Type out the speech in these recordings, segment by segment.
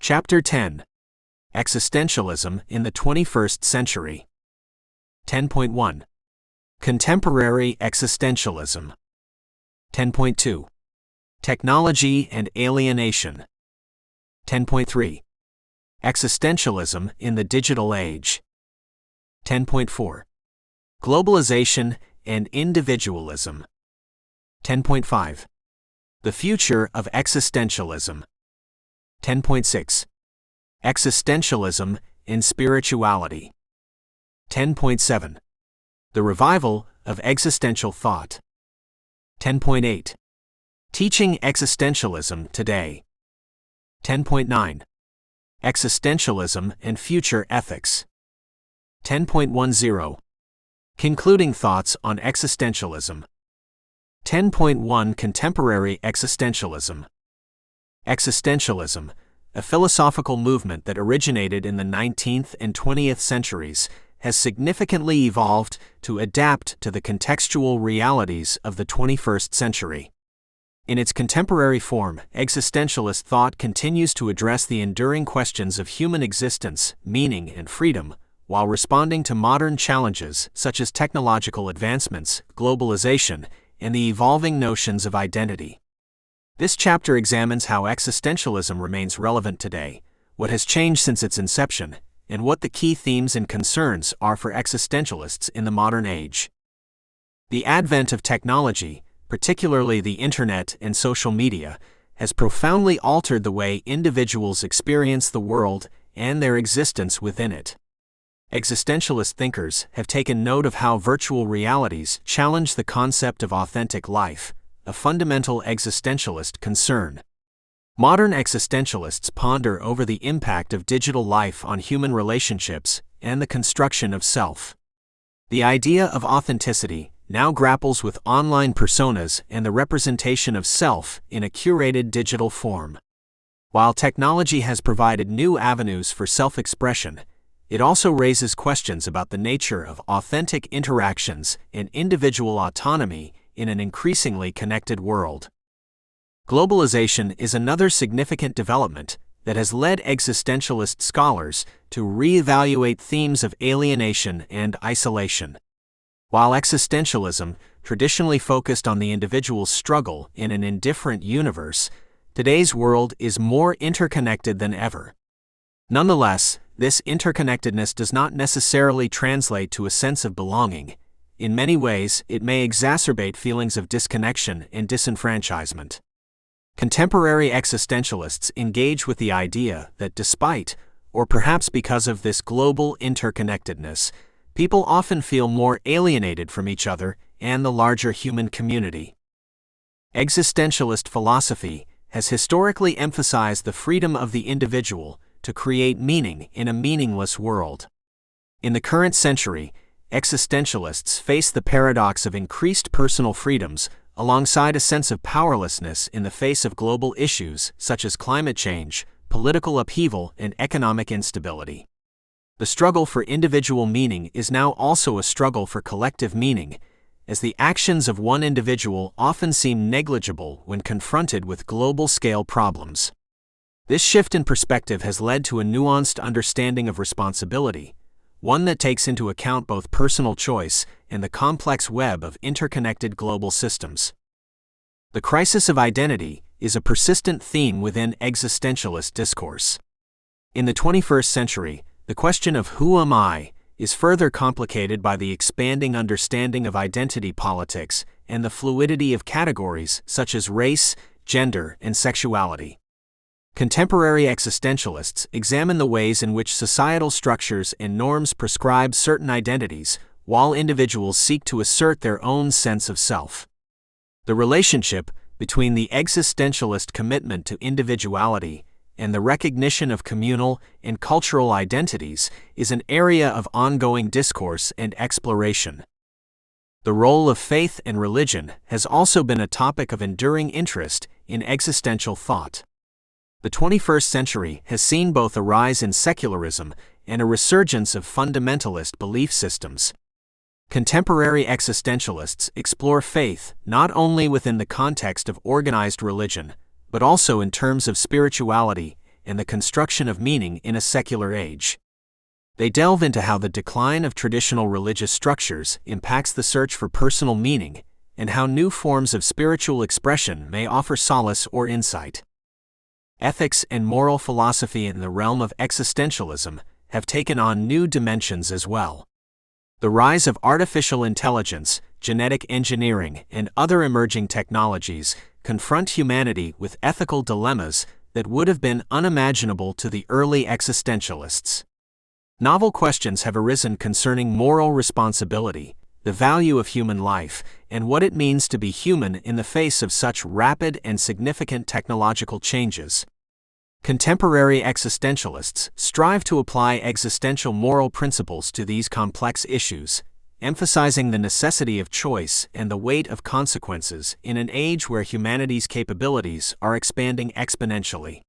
Chapter 10. Existentialism in the 21st Century. 10.1. Contemporary Existentialism. 10.2. Technology and Alienation. 10.3. Existentialism in the Digital Age. 10.4. Globalization and Individualism. 10.5. The Future of Existentialism. 10.6. Existentialism in Spirituality. 10.7. The Revival of Existential Thought. 10.8. Teaching Existentialism Today. 10.9. Existentialism and Future Ethics. 10.10. Concluding Thoughts on Existentialism. 10.1 Contemporary Existentialism. Existentialism, a philosophical movement that originated in the 19th and 20th centuries, has significantly evolved to adapt to the contextual realities of the 21st century. In its contemporary form, existentialist thought continues to address the enduring questions of human existence, meaning, and freedom, while responding to modern challenges such as technological advancements, globalization, and the evolving notions of identity. This chapter examines how existentialism remains relevant today, what has changed since its inception, and what the key themes and concerns are for existentialists in the modern age. The advent of technology, particularly the internet and social media, has profoundly altered the way individuals experience the world and their existence within it. Existentialist thinkers have taken note of how virtual realities challenge the concept of authentic life, a fundamental existentialist concern. Modern existentialists ponder over the impact of digital life on human relationships and the construction of self. The idea of authenticity now grapples with online personas and the representation of self in a curated digital form. While technology has provided new avenues for self-expression, it also raises questions about the nature of authentic interactions and individual autonomy in an increasingly connected world. Globalization is another significant development that has led existentialist scholars to reevaluate themes of alienation and isolation. While existentialism traditionally focused on the individual's struggle in an indifferent universe, today's world is more interconnected than ever. Nonetheless, this interconnectedness does not necessarily translate to a sense of belonging. In many ways, it may exacerbate feelings of disconnection and disenfranchisement. Contemporary existentialists engage with the idea that despite, or perhaps because of this global interconnectedness, people often feel more alienated from each other and the larger human community. Existentialist philosophy has historically emphasized the freedom of the individual to create meaning in a meaningless world. In the current century, existentialists face the paradox of increased personal freedoms alongside a sense of powerlessness in the face of global issues such as climate change, political upheaval, and economic instability. The struggle for individual meaning is now also a struggle for collective meaning, as the actions of one individual often seem negligible when confronted with global-scale problems. This shift in perspective has led to a nuanced understanding of responsibility, one that takes into account both personal choice and the complex web of interconnected global systems. The crisis of identity is a persistent theme within existentialist discourse. In the 21st century, the question of who am I is further complicated by the expanding understanding of identity politics and the fluidity of categories such as race, gender, and sexuality. Contemporary existentialists examine the ways in which societal structures and norms prescribe certain identities, while individuals seek to assert their own sense of self. The relationship between the existentialist commitment to individuality and the recognition of communal and cultural identities is an area of ongoing discourse and exploration. The role of faith and religion has also been a topic of enduring interest in existential thought. The 21st century has seen both a rise in secularism and a resurgence of fundamentalist belief systems. Contemporary existentialists explore faith not only within the context of organized religion, but also in terms of spirituality and the construction of meaning in a secular age. They delve into how the decline of traditional religious structures impacts the search for personal meaning, and how new forms of spiritual expression may offer solace or insight. Ethics and moral philosophy in the realm of existentialism have taken on new dimensions as well. The rise of artificial intelligence, genetic engineering, and other emerging technologies confront humanity with ethical dilemmas that would have been unimaginable to the early existentialists. Novel questions have arisen concerning moral responsibility, the value of human life, and what it means to be human in the face of such rapid and significant technological changes. Contemporary existentialists strive to apply existential moral principles to these complex issues, emphasizing the necessity of choice and the weight of consequences in an age where humanity's capabilities are expanding exponentially.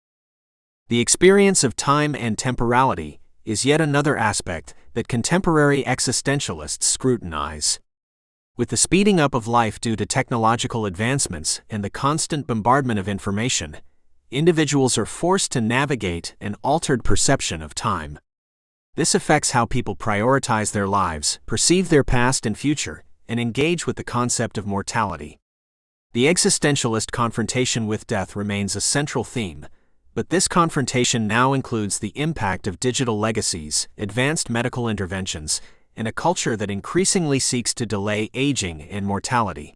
The experience of time and temporality is yet another aspect that contemporary existentialists scrutinize. With the speeding up of life due to technological advancements and the constant bombardment of information, individuals are forced to navigate an altered perception of time. This affects how people prioritize their lives, perceive their past and future, and engage with the concept of mortality. The existentialist confrontation with death remains a central theme, but this confrontation now includes the impact of digital legacies, advanced medical interventions, and a culture that increasingly seeks to delay aging and mortality.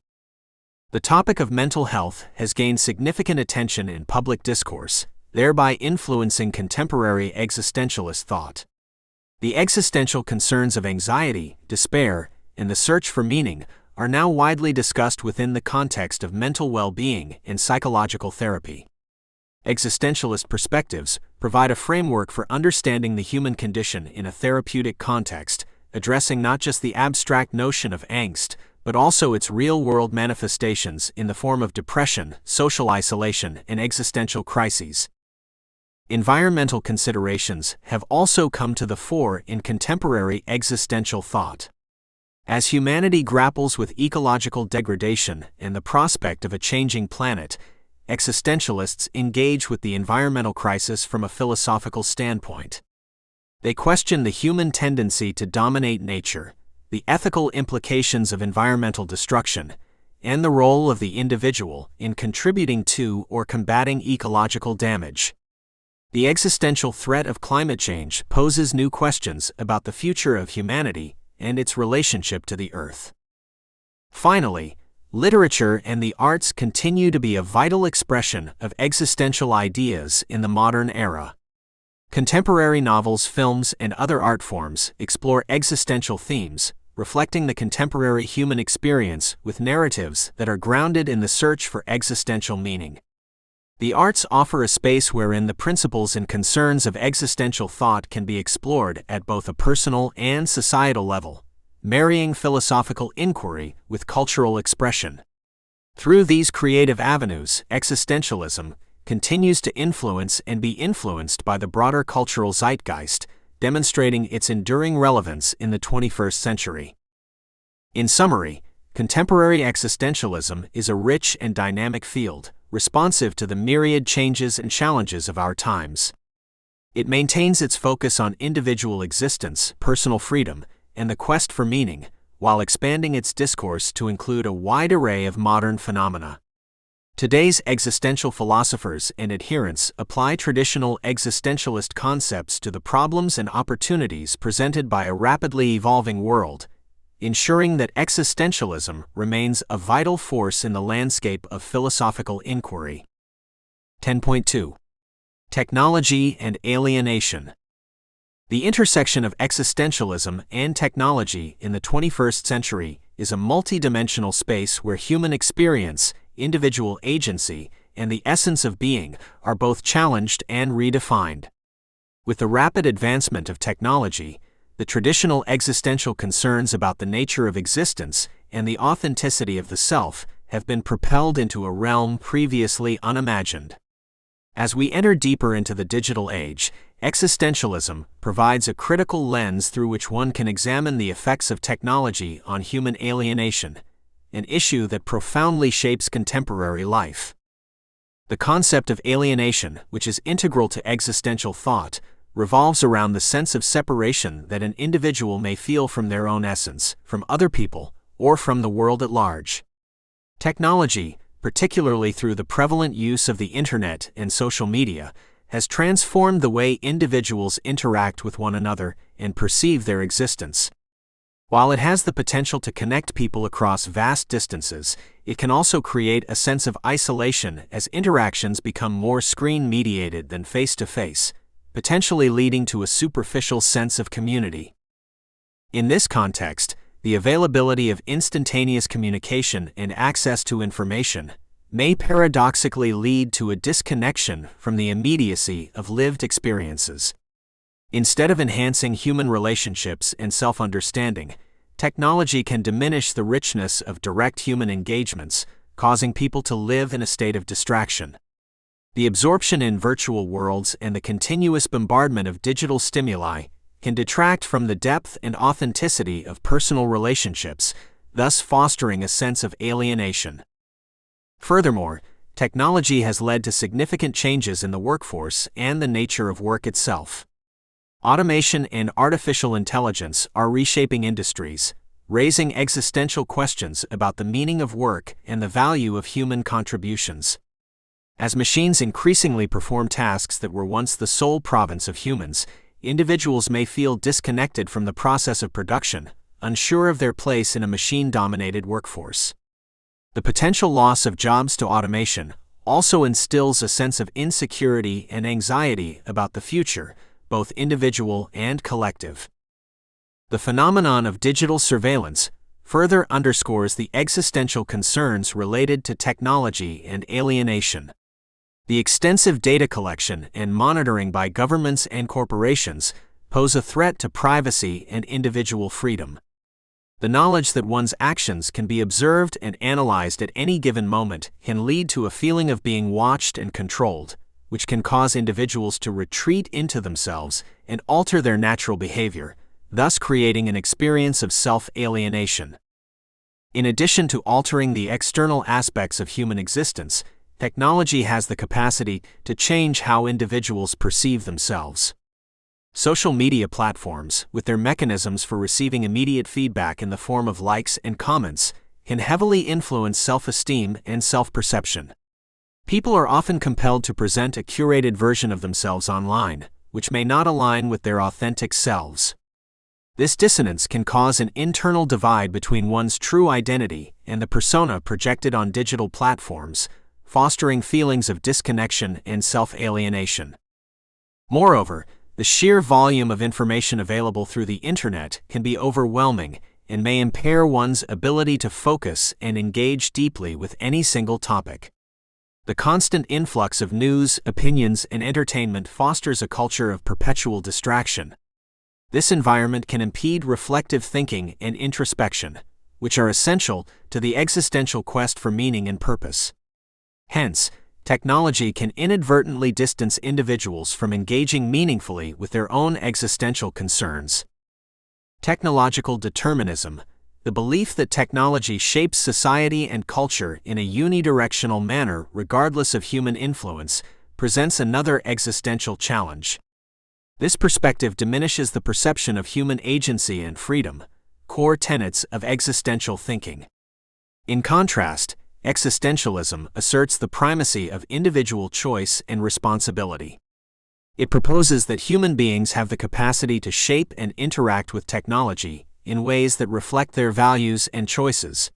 The topic of mental health has gained significant attention in public discourse, thereby influencing contemporary existentialist thought. The existential concerns of anxiety, despair, and the search for meaning are now widely discussed within the context of mental well-being and psychological therapy. Existentialist perspectives provide a framework for understanding the human condition in a therapeutic context, addressing not just the abstract notion of angst, but also its real-world manifestations in the form of depression, social isolation, and existential crises. Environmental considerations have also come to the fore in contemporary existential thought. As humanity grapples with ecological degradation and the prospect of a changing planet, existentialists engage with the environmental crisis from a philosophical standpoint. They question the human tendency to dominate nature, the ethical implications of environmental destruction, and the role of the individual in contributing to or combating ecological damage. The existential threat of climate change poses new questions about the future of humanity and its relationship to the Earth. Finally, literature and the arts continue to be a vital expression of existential ideas in the modern era. Contemporary novels, films, and other art forms explore existential themes, reflecting the contemporary human experience with narratives that are grounded in the search for existential meaning. The arts offer a space wherein the principles and concerns of existential thought can be explored at both a personal and societal level, marrying philosophical inquiry with cultural expression. Through these creative avenues, existentialism continues to influence and be influenced by the broader cultural zeitgeist, demonstrating its enduring relevance in the 21st century. In summary, contemporary existentialism is a rich and dynamic field, responsive to the myriad changes and challenges of our times. It maintains its focus on individual existence, personal freedom, and the quest for meaning, while expanding its discourse to include a wide array of modern phenomena. Today's existential philosophers and adherents apply traditional existentialist concepts to the problems and opportunities presented by a rapidly evolving world, ensuring that existentialism remains a vital force in the landscape of philosophical inquiry. 10.2. Technology and alienation. The intersection of existentialism and technology in the 21st century is a multidimensional space where human experience, individual agency, and the essence of being are both challenged and redefined. With the rapid advancement of technology, the traditional existential concerns about the nature of existence and the authenticity of the self have been propelled into a realm previously unimagined. As we enter deeper into the digital age, existentialism provides a critical lens through which one can examine the effects of technology on human alienation, an issue that profoundly shapes contemporary life. The concept of alienation, which is integral to existential thought, revolves around the sense of separation that an individual may feel from their own essence, from other people, or from the world at large. Technology, particularly through the prevalent use of the internet and social media, has transformed the way individuals interact with one another and perceive their existence. While it has the potential to connect people across vast distances, it can also create a sense of isolation as interactions become more screen-mediated than face-to-face, potentially leading to a superficial sense of community. In this context, the availability of instantaneous communication and access to information may paradoxically lead to a disconnection from the immediacy of lived experiences. Instead of enhancing human relationships and self-understanding, technology can diminish the richness of direct human engagements, causing people to live in a state of distraction. The absorption in virtual worlds and the continuous bombardment of digital stimuli can detract from the depth and authenticity of personal relationships, thus fostering a sense of alienation. Furthermore, technology has led to significant changes in the workforce and the nature of work itself. Automation and artificial intelligence are reshaping industries, raising existential questions about the meaning of work and the value of human contributions. As machines increasingly perform tasks that were once the sole province of humans, individuals may feel disconnected from the process of production, unsure of their place in a machine-dominated workforce. The potential loss of jobs to automation also instills a sense of insecurity and anxiety about the future, both individual and collective. The phenomenon of digital surveillance further underscores the existential concerns related to technology and alienation. The extensive data collection and monitoring by governments and corporations pose a threat to privacy and individual freedom. The knowledge that one's actions can be observed and analyzed at any given moment can lead to a feeling of being watched and controlled, which can cause individuals to retreat into themselves and alter their natural behavior, thus creating an experience of self-alienation. In addition to altering the external aspects of human existence, technology has the capacity to change how individuals perceive themselves. Social media platforms, with their mechanisms for receiving immediate feedback in the form of likes and comments, can heavily influence self-esteem and self-perception. People are often compelled to present a curated version of themselves online, which may not align with their authentic selves. This dissonance can cause an internal divide between one's true identity and the persona projected on digital platforms, fostering feelings of disconnection and self-alienation. Moreover, the sheer volume of information available through the internet can be overwhelming and may impair one's ability to focus and engage deeply with any single topic. The constant influx of news, opinions, and entertainment fosters a culture of perpetual distraction. This environment can impede reflective thinking and introspection, which are essential to the existential quest for meaning and purpose. Hence, technology can inadvertently distance individuals from engaging meaningfully with their own existential concerns. Technological determinism, the belief that technology shapes society and culture in a unidirectional manner regardless of human influence, presents another existential challenge. This perspective diminishes the perception of human agency and freedom, core tenets of existential thinking. In contrast, existentialism asserts the primacy of individual choice and responsibility. It proposes that human beings have the capacity to shape and interact with technology in ways that reflect their values and choices.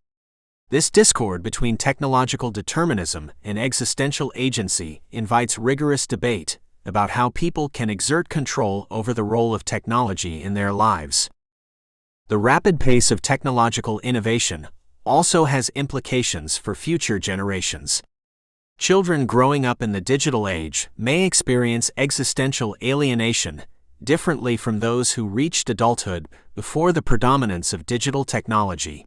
This discord between technological determinism and existential agency invites rigorous debate about how people can exert control over the role of technology in their lives. The rapid pace of technological innovation also has implications for future generations. Children growing up in the digital age may experience existential alienation differently from those who reached adulthood before the predominance of digital technology.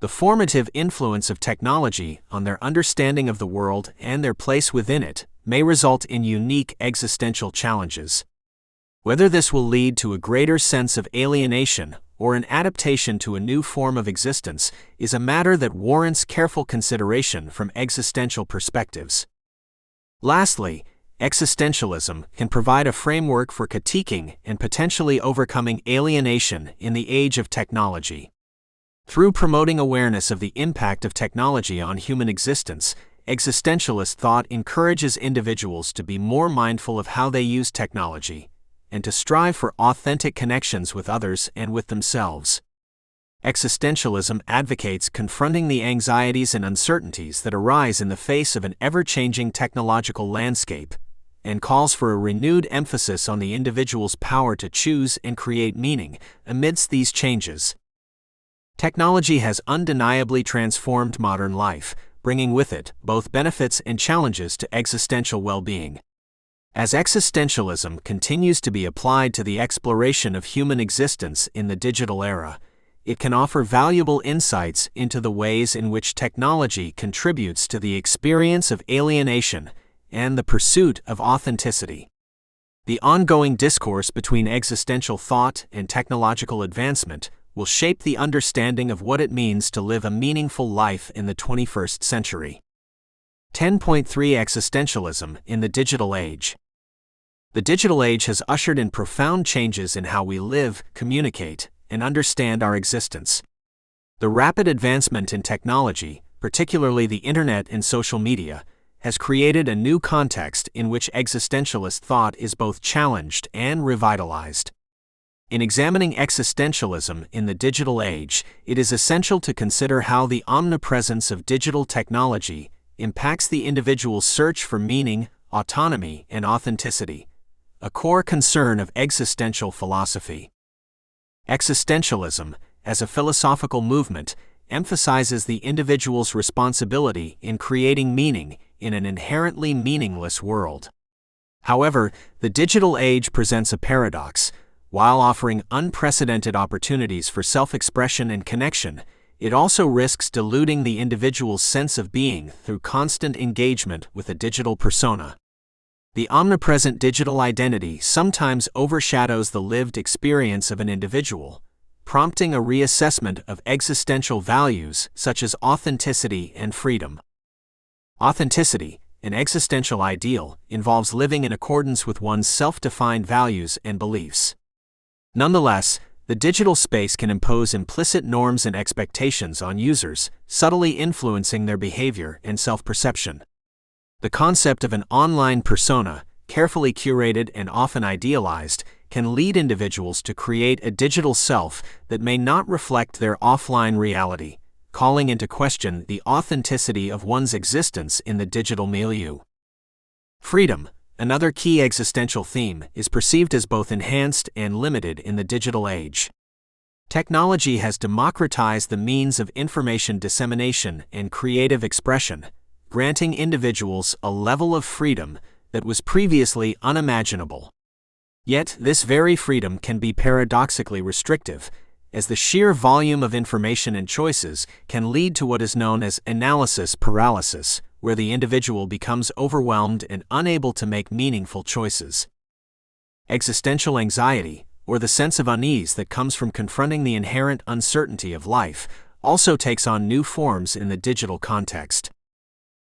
The formative influence of technology on their understanding of the world and their place within it may result in unique existential challenges. Whether this will lead to a greater sense of alienation or an adaptation to a new form of existence is a matter that warrants careful consideration from existential perspectives. Lastly, existentialism can provide a framework for critiquing and potentially overcoming alienation in the age of technology. Through promoting awareness of the impact of technology on human existence, existentialist thought encourages individuals to be more mindful of how they use technology, and to strive for authentic connections with others and with themselves. Existentialism advocates confronting the anxieties and uncertainties that arise in the face of an ever-changing technological landscape, and calls for a renewed emphasis on the individual's power to choose and create meaning amidst these changes. Technology has undeniably transformed modern life, bringing with it both benefits and challenges to existential well-being. As existentialism continues to be applied to the exploration of human existence in the digital era, it can offer valuable insights into the ways in which technology contributes to the experience of alienation and the pursuit of authenticity. The ongoing discourse between existential thought and technological advancement will shape the understanding of what it means to live a meaningful life in the 21st century. 10.3 Existentialism in the Digital Age. The digital age has ushered in profound changes in how we live, communicate, and understand our existence. The rapid advancement in technology, particularly the internet and social media, has created a new context in which existentialist thought is both challenged and revitalized. In examining existentialism in the digital age, it is essential to consider how the omnipresence of digital technology impacts the individual's search for meaning, autonomy, and authenticity, a core concern of existential philosophy. Existentialism, as a philosophical movement, emphasizes the individual's responsibility in creating meaning in an inherently meaningless world. However, the digital age presents a paradox. While offering unprecedented opportunities for self-expression and connection, it also risks diluting the individual's sense of being through constant engagement with a digital persona. The omnipresent digital identity sometimes overshadows the lived experience of an individual, prompting a reassessment of existential values such as authenticity and freedom. Authenticity, an existential ideal, involves living in accordance with one's self-defined values and beliefs. Nonetheless, the digital space can impose implicit norms and expectations on users, subtly influencing their behavior and self-perception. The concept of an online persona, carefully curated and often idealized, can lead individuals to create a digital self that may not reflect their offline reality, calling into question the authenticity of one's existence in the digital milieu. Freedom, another key existential theme, is perceived as both enhanced and limited in the digital age. Technology has democratized the means of information dissemination and creative expression, granting individuals a level of freedom that was previously unimaginable. Yet, this very freedom can be paradoxically restrictive, as the sheer volume of information and choices can lead to what is known as analysis paralysis, where the individual becomes overwhelmed and unable to make meaningful choices. Existential anxiety, or the sense of unease that comes from confronting the inherent uncertainty of life, also takes on new forms in the digital context.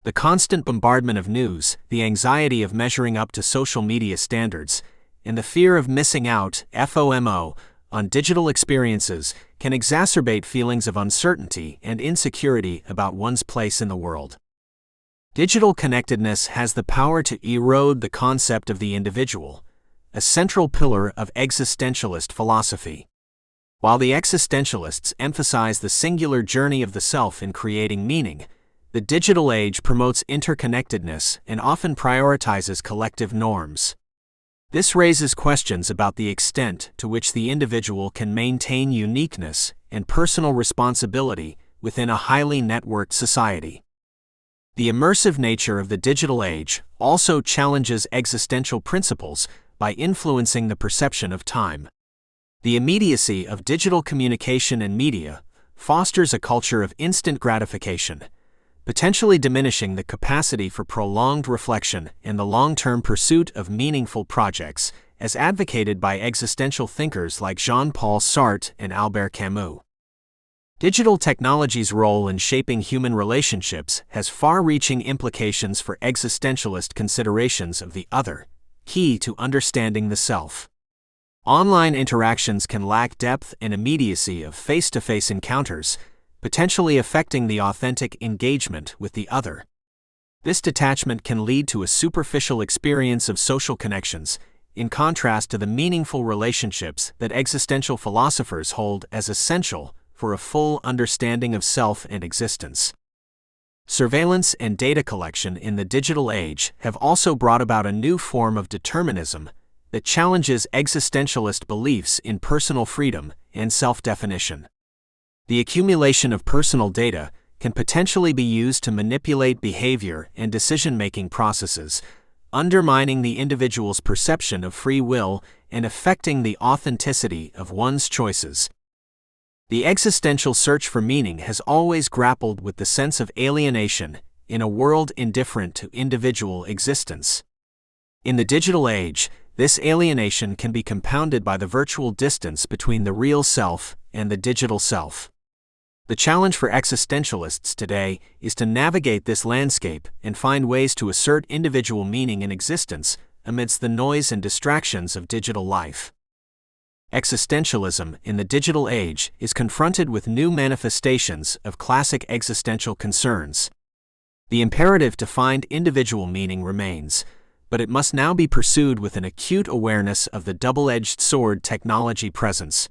The constant bombardment of news, the anxiety of measuring up to social media standards, and the fear of missing out (FOMO) on digital experiences can exacerbate feelings of uncertainty and insecurity about one's place in the world. Digital connectedness has the power to erode the concept of the individual, a central pillar of existentialist philosophy. While the existentialists emphasize the singular journey of the self in creating meaning, the digital age promotes interconnectedness and often prioritizes collective norms. This raises questions about the extent to which the individual can maintain uniqueness and personal responsibility within a highly networked society. The immersive nature of the digital age also challenges existential principles by influencing the perception of time. The immediacy of digital communication and media fosters a culture of instant gratification, potentially diminishing the capacity for prolonged reflection and the long-term pursuit of meaningful projects, as advocated by existential thinkers like Jean-Paul Sartre and Albert Camus. Digital technology's role in shaping human relationships has far-reaching implications for existentialist considerations of the other, key to understanding the self. Online interactions can lack depth and immediacy of face-to-face encounters, potentially affecting the authentic engagement with the other. This detachment can lead to a superficial experience of social connections, in contrast to the meaningful relationships that existential philosophers hold as essential for a full understanding of self and existence. Surveillance and data collection in the digital age have also brought about a new form of determinism that challenges existentialist beliefs in personal freedom and self-definition. The accumulation of personal data can potentially be used to manipulate behavior and decision-making processes, undermining the individual's perception of free will and affecting the authenticity of one's choices. The existential search for meaning has always grappled with the sense of alienation in a world indifferent to individual existence. In the digital age, this alienation can be compounded by the virtual distance between the real self and the digital self. The challenge for existentialists today is to navigate this landscape and find ways to assert individual meaning in existence amidst the noise and distractions of digital life. Existentialism in the digital age is confronted with new manifestations of classic existential concerns. The imperative to find individual meaning remains, but it must now be pursued with an acute awareness of the double-edged sword technology presence.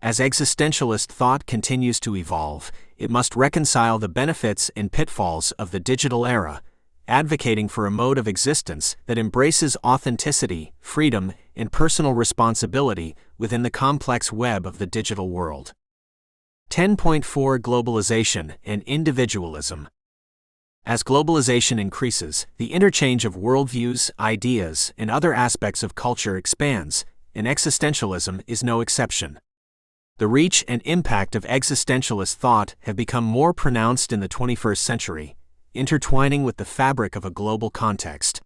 As existentialist thought continues to evolve, it must reconcile the benefits and pitfalls of the digital era, advocating for a mode of existence that embraces authenticity, freedom, and personal responsibility within the complex web of the digital world. 10.4 Globalization and Individualism. As globalization increases, the interchange of worldviews, ideas, and other aspects of culture expands, and existentialism is no exception. The reach and impact of existentialist thought have become more pronounced in the 21st century, intertwining with the fabric of a global context.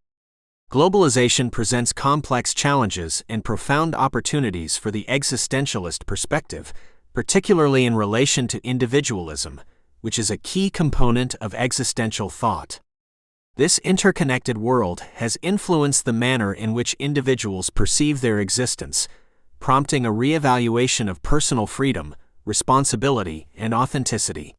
Globalization presents complex challenges and profound opportunities for the existentialist perspective, particularly in relation to individualism, which is a key component of existential thought. This interconnected world has influenced the manner in which individuals perceive their existence, prompting a re-evaluation of personal freedom, responsibility, and authenticity.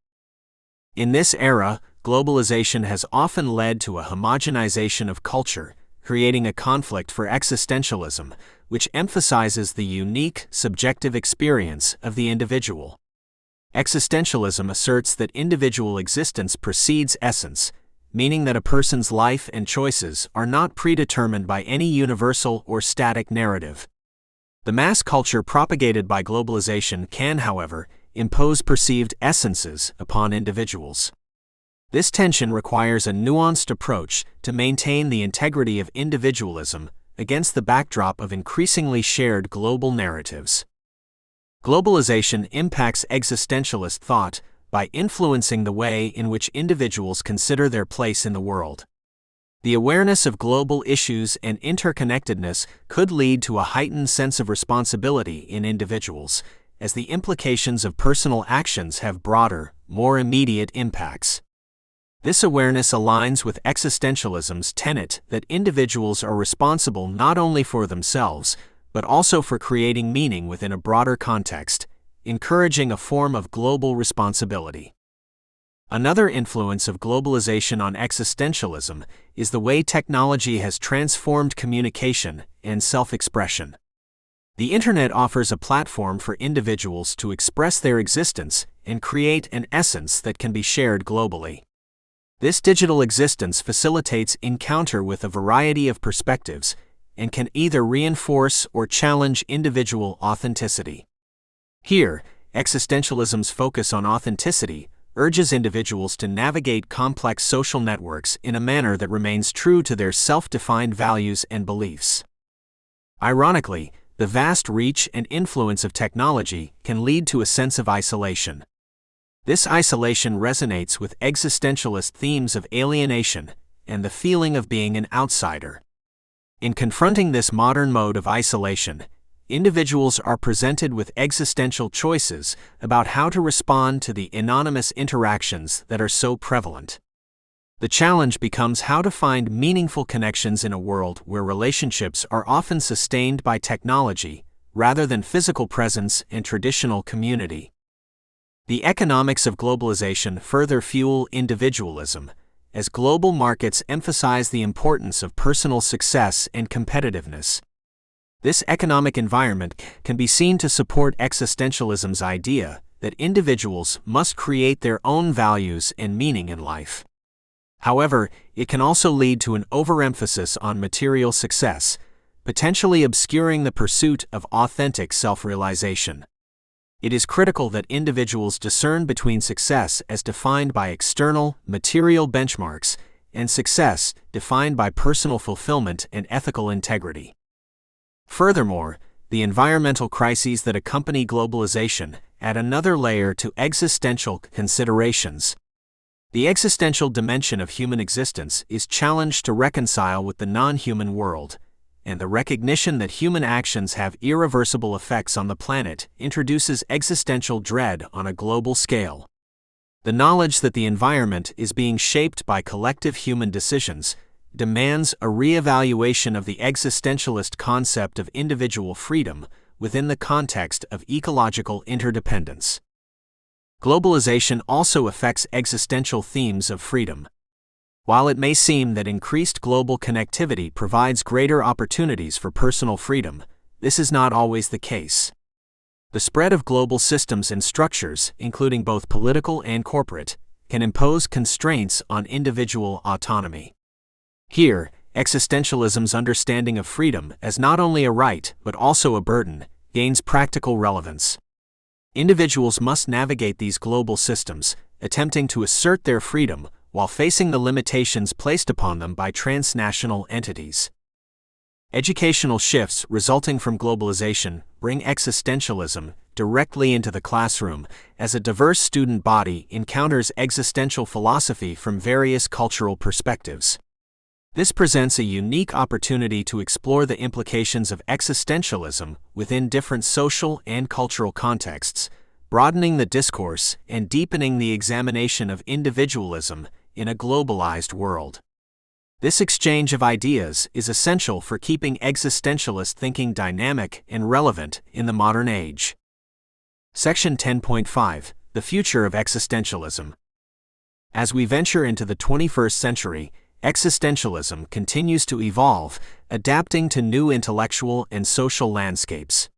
In this era, globalization has often led to a homogenization of culture, creating a conflict for existentialism, which emphasizes the unique, subjective experience of the individual. Existentialism asserts that individual existence precedes essence, meaning that a person's life and choices are not predetermined by any universal or static narrative. The mass culture propagated by globalization can, however, impose perceived essences upon individuals. This tension requires a nuanced approach to maintain the integrity of individualism against the backdrop of increasingly shared global narratives. Globalization impacts existentialist thought by influencing the way in which individuals consider their place in the world. The awareness of global issues and interconnectedness could lead to a heightened sense of responsibility in individuals, as the implications of personal actions have broader, more immediate impacts. This awareness aligns with existentialism's tenet that individuals are responsible not only for themselves, but also for creating meaning within a broader context, encouraging a form of global responsibility. Another influence of globalization on existentialism is the way technology has transformed communication and self-expression. The Internet offers a platform for individuals to express their existence and create an essence that can be shared globally. This digital existence facilitates encounter with a variety of perspectives and can either reinforce or challenge individual authenticity. Here, existentialism's focus on authenticity urges individuals to navigate complex social networks in a manner that remains true to their self-defined values and beliefs. Ironically, the vast reach and influence of technology can lead to a sense of isolation. This isolation resonates with existentialist themes of alienation and the feeling of being an outsider. In confronting this modern mode of isolation, individuals are presented with existential choices about how to respond to the anonymous interactions that are so prevalent. The challenge becomes how to find meaningful connections in a world where relationships are often sustained by technology rather than physical presence and traditional community. The economics of globalization further fuel individualism, as global markets emphasize the importance of personal success and competitiveness. This economic environment can be seen to support existentialism's idea that individuals must create their own values and meaning in life. However, it can also lead to an overemphasis on material success, potentially obscuring the pursuit of authentic self-realization. It is critical that individuals discern between success as defined by external, material benchmarks and success defined by personal fulfillment and ethical integrity. Furthermore, the environmental crises that accompany globalization add another layer to existential considerations. The existential dimension of human existence is challenged to reconcile with the non-human world, and the recognition that human actions have irreversible effects on the planet introduces existential dread on a global scale. The knowledge that the environment is being shaped by collective human decisions demands a re-evaluation of the existentialist concept of individual freedom within the context of ecological interdependence. Globalization also affects existential themes of freedom. While it may seem that increased global connectivity provides greater opportunities for personal freedom, this is not always the case. The spread of global systems and structures, including both political and corporate, can impose constraints on individual autonomy. Here, existentialism's understanding of freedom as not only a right but also a burden gains practical relevance. Individuals must navigate these global systems, attempting to assert their freedom while facing the limitations placed upon them by transnational entities. Educational shifts resulting from globalization bring existentialism directly into the classroom as a diverse student body encounters existential philosophy from various cultural perspectives. This presents a unique opportunity to explore the implications of existentialism within different social and cultural contexts, broadening the discourse and deepening the examination of individualism in a globalized world. This exchange of ideas is essential for keeping existentialist thinking dynamic and relevant in the modern age. Section 10.5: The Future of Existentialism. As we venture into the 21st century, existentialism continues to evolve, adapting to new intellectual and social landscapes.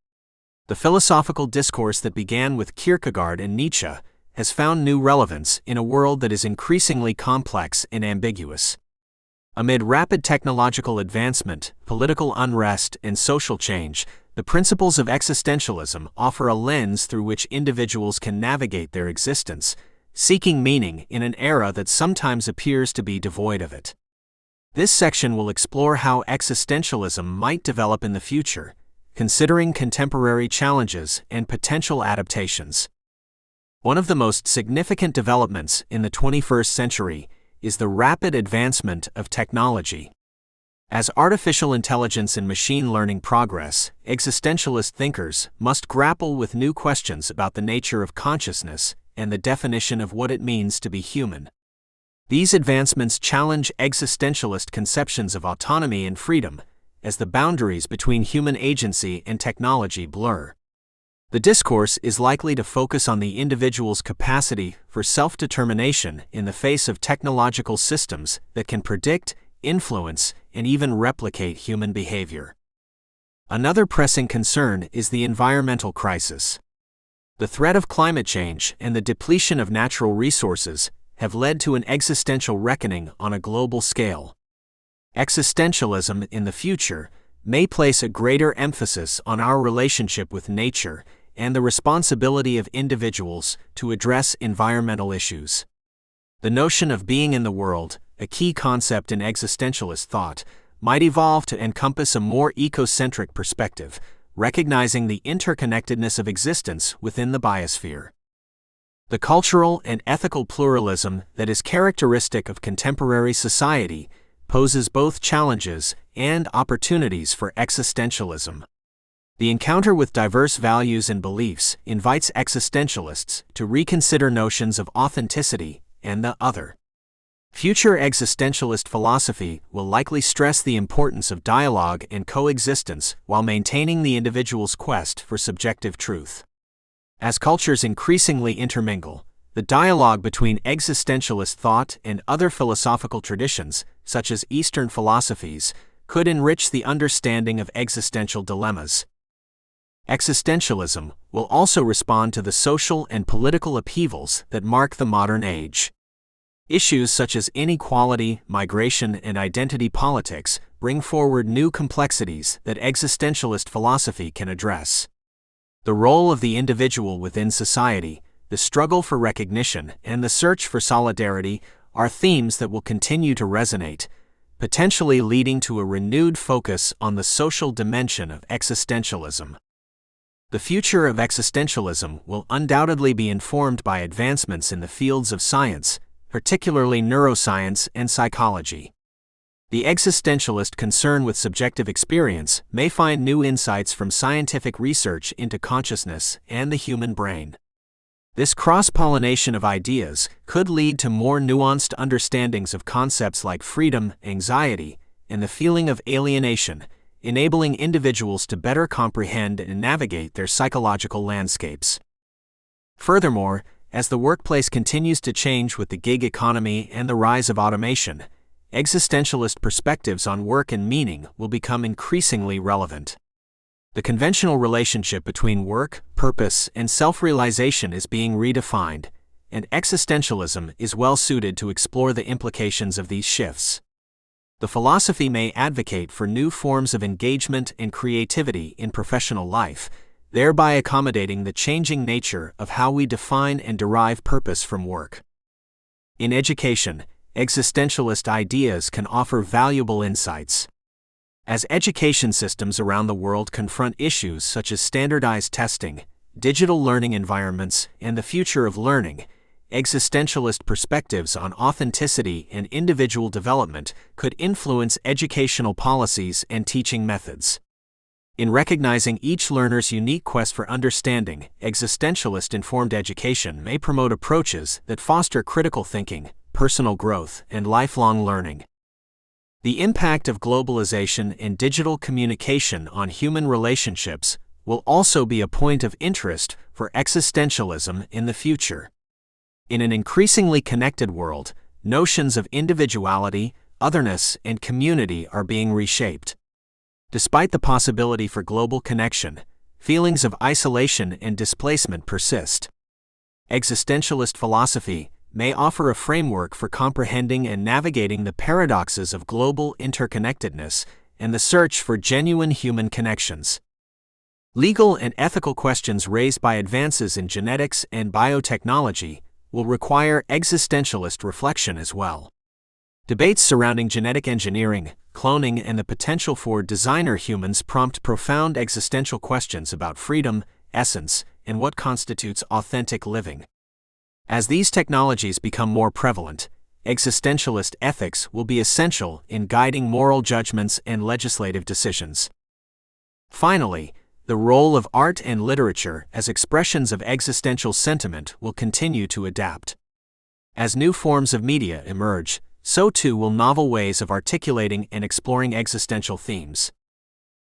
The philosophical discourse that began with Kierkegaard and Nietzsche has found new relevance in a world that is increasingly complex and ambiguous. Amid rapid technological advancement, political unrest, and social change, the principles of existentialism offer a lens through which individuals can navigate their existence, seeking meaning in an era that sometimes appears to be devoid of it. This section will explore how existentialism might develop in the future, considering contemporary challenges and potential adaptations. One of the most significant developments in the 21st century is the rapid advancement of technology. As artificial intelligence and machine learning progress, existentialist thinkers must grapple with new questions about the nature of consciousness and the definition of what it means to be human. These advancements challenge existentialist conceptions of autonomy and freedom, as the boundaries between human agency and technology blur. The discourse is likely to focus on the individual's capacity for self-determination in the face of technological systems that can predict, influence, and even replicate human behavior. Another pressing concern is the environmental crisis. The threat of climate change and the depletion of natural resources have led to an existential reckoning on a global scale. Existentialism in the future may place a greater emphasis on our relationship with nature and the responsibility of individuals to address environmental issues. The notion of being in the world, a key concept in existentialist thought, might evolve to encompass a more ecocentric perspective, recognizing the interconnectedness of existence within the biosphere. The cultural and ethical pluralism that is characteristic of contemporary society poses both challenges and opportunities for existentialism. The encounter with diverse values and beliefs invites existentialists to reconsider notions of authenticity and the other. Future existentialist philosophy will likely stress the importance of dialogue and coexistence while maintaining the individual's quest for subjective truth. As cultures increasingly intermingle, the dialogue between existentialist thought and other philosophical traditions, such as Eastern philosophies, could enrich the understanding of existential dilemmas. Existentialism will also respond to the social and political upheavals that mark the modern age. Issues such as inequality, migration, and identity politics bring forward new complexities that existentialist philosophy can address. The role of the individual within society, the struggle for recognition, and the search for solidarity are themes that will continue to resonate, potentially leading to a renewed focus on the social dimension of existentialism. The future of existentialism will undoubtedly be informed by advancements in the fields of science, particularly neuroscience and psychology. The existentialist concern with subjective experience may find new insights from scientific research into consciousness and the human brain. This cross-pollination of ideas could lead to more nuanced understandings of concepts like freedom, anxiety, and the feeling of alienation, enabling individuals to better comprehend and navigate their psychological landscapes. Furthermore, as the workplace continues to change with the gig economy and the rise of automation, existentialist perspectives on work and meaning will become increasingly relevant. The conventional relationship between work, purpose, and self-realization is being redefined, and existentialism is well suited to explore the implications of these shifts. The philosophy may advocate for new forms of engagement and creativity in professional life, thereby accommodating the changing nature of how we define and derive purpose from work. In education, existentialist ideas can offer valuable insights. As education systems around the world confront issues such as standardized testing, digital learning environments, and the future of learning, existentialist perspectives on authenticity and individual development could influence educational policies and teaching methods. In recognizing each learner's unique quest for understanding, existentialist-informed education may promote approaches that foster critical thinking, personal growth, and lifelong learning. The impact of globalization and digital communication on human relationships will also be a point of interest for existentialism in the future. In an increasingly connected world, notions of individuality, otherness, and community are being reshaped. Despite the possibility for global connection, feelings of isolation and displacement persist. Existentialist philosophy may offer a framework for comprehending and navigating the paradoxes of global interconnectedness and the search for genuine human connections. Legal and ethical questions raised by advances in genetics and biotechnology will require existentialist reflection as well. Debates surrounding genetic engineering, cloning, and the potential for designer humans prompt profound existential questions about freedom, essence, and what constitutes authentic living. As these technologies become more prevalent, existentialist ethics will be essential in guiding moral judgments and legislative decisions. Finally, the role of art and literature as expressions of existential sentiment will continue to adapt. As new forms of media emerge, so too will novel ways of articulating and exploring existential themes.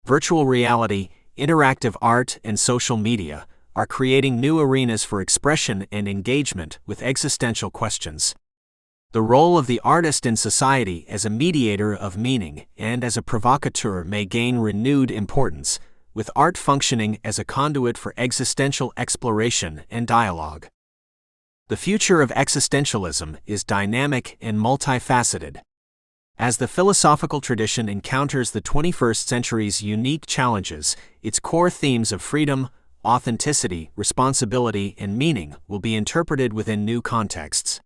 Virtual reality, interactive art, and social media are creating new arenas for expression and engagement with existential questions. The role of the artist in society as a mediator of meaning and as a provocateur may gain renewed importance, with art functioning as a conduit for existential exploration and dialogue. The future of existentialism is dynamic and multifaceted. As the philosophical tradition encounters the 21st century's unique challenges, its core themes of freedom, authenticity, responsibility, and meaning will be interpreted within new contexts.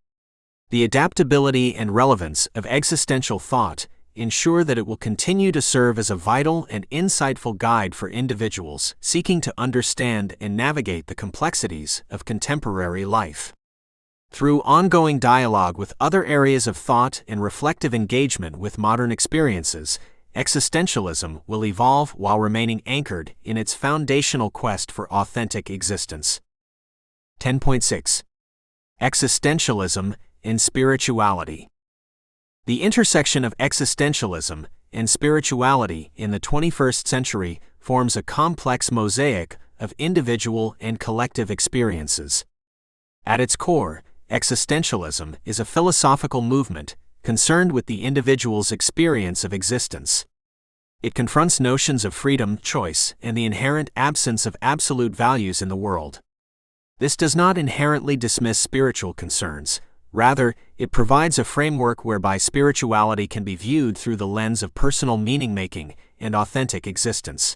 The adaptability and relevance of existential thought ensure that it will continue to serve as a vital and insightful guide for individuals seeking to understand and navigate the complexities of contemporary life. Through ongoing dialogue with other areas of thought and reflective engagement with modern experiences, existentialism will evolve while remaining anchored in its foundational quest for authentic existence. 10.6. Existentialism and spirituality. The intersection of existentialism and spirituality in the 21st century forms a complex mosaic of individual and collective experiences. At its core, existentialism is a philosophical movement concerned with the individual's experience of existence. It confronts notions of freedom, choice, and the inherent absence of absolute values in the world. This does not inherently dismiss spiritual concerns. Rather, it provides a framework whereby spirituality can be viewed through the lens of personal meaning-making and authentic existence.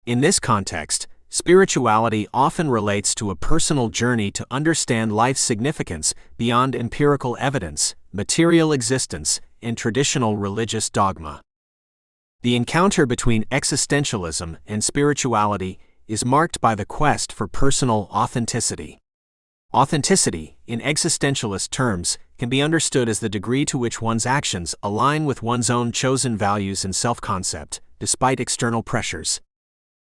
In this context, spirituality often relates to a personal journey to understand life's significance beyond empirical evidence, material existence, and traditional religious dogma. The encounter between existentialism and spirituality is marked by the quest for personal authenticity. Authenticity, in existentialist terms, can be understood as the degree to which one's actions align with one's own chosen values and self-concept, despite external pressures.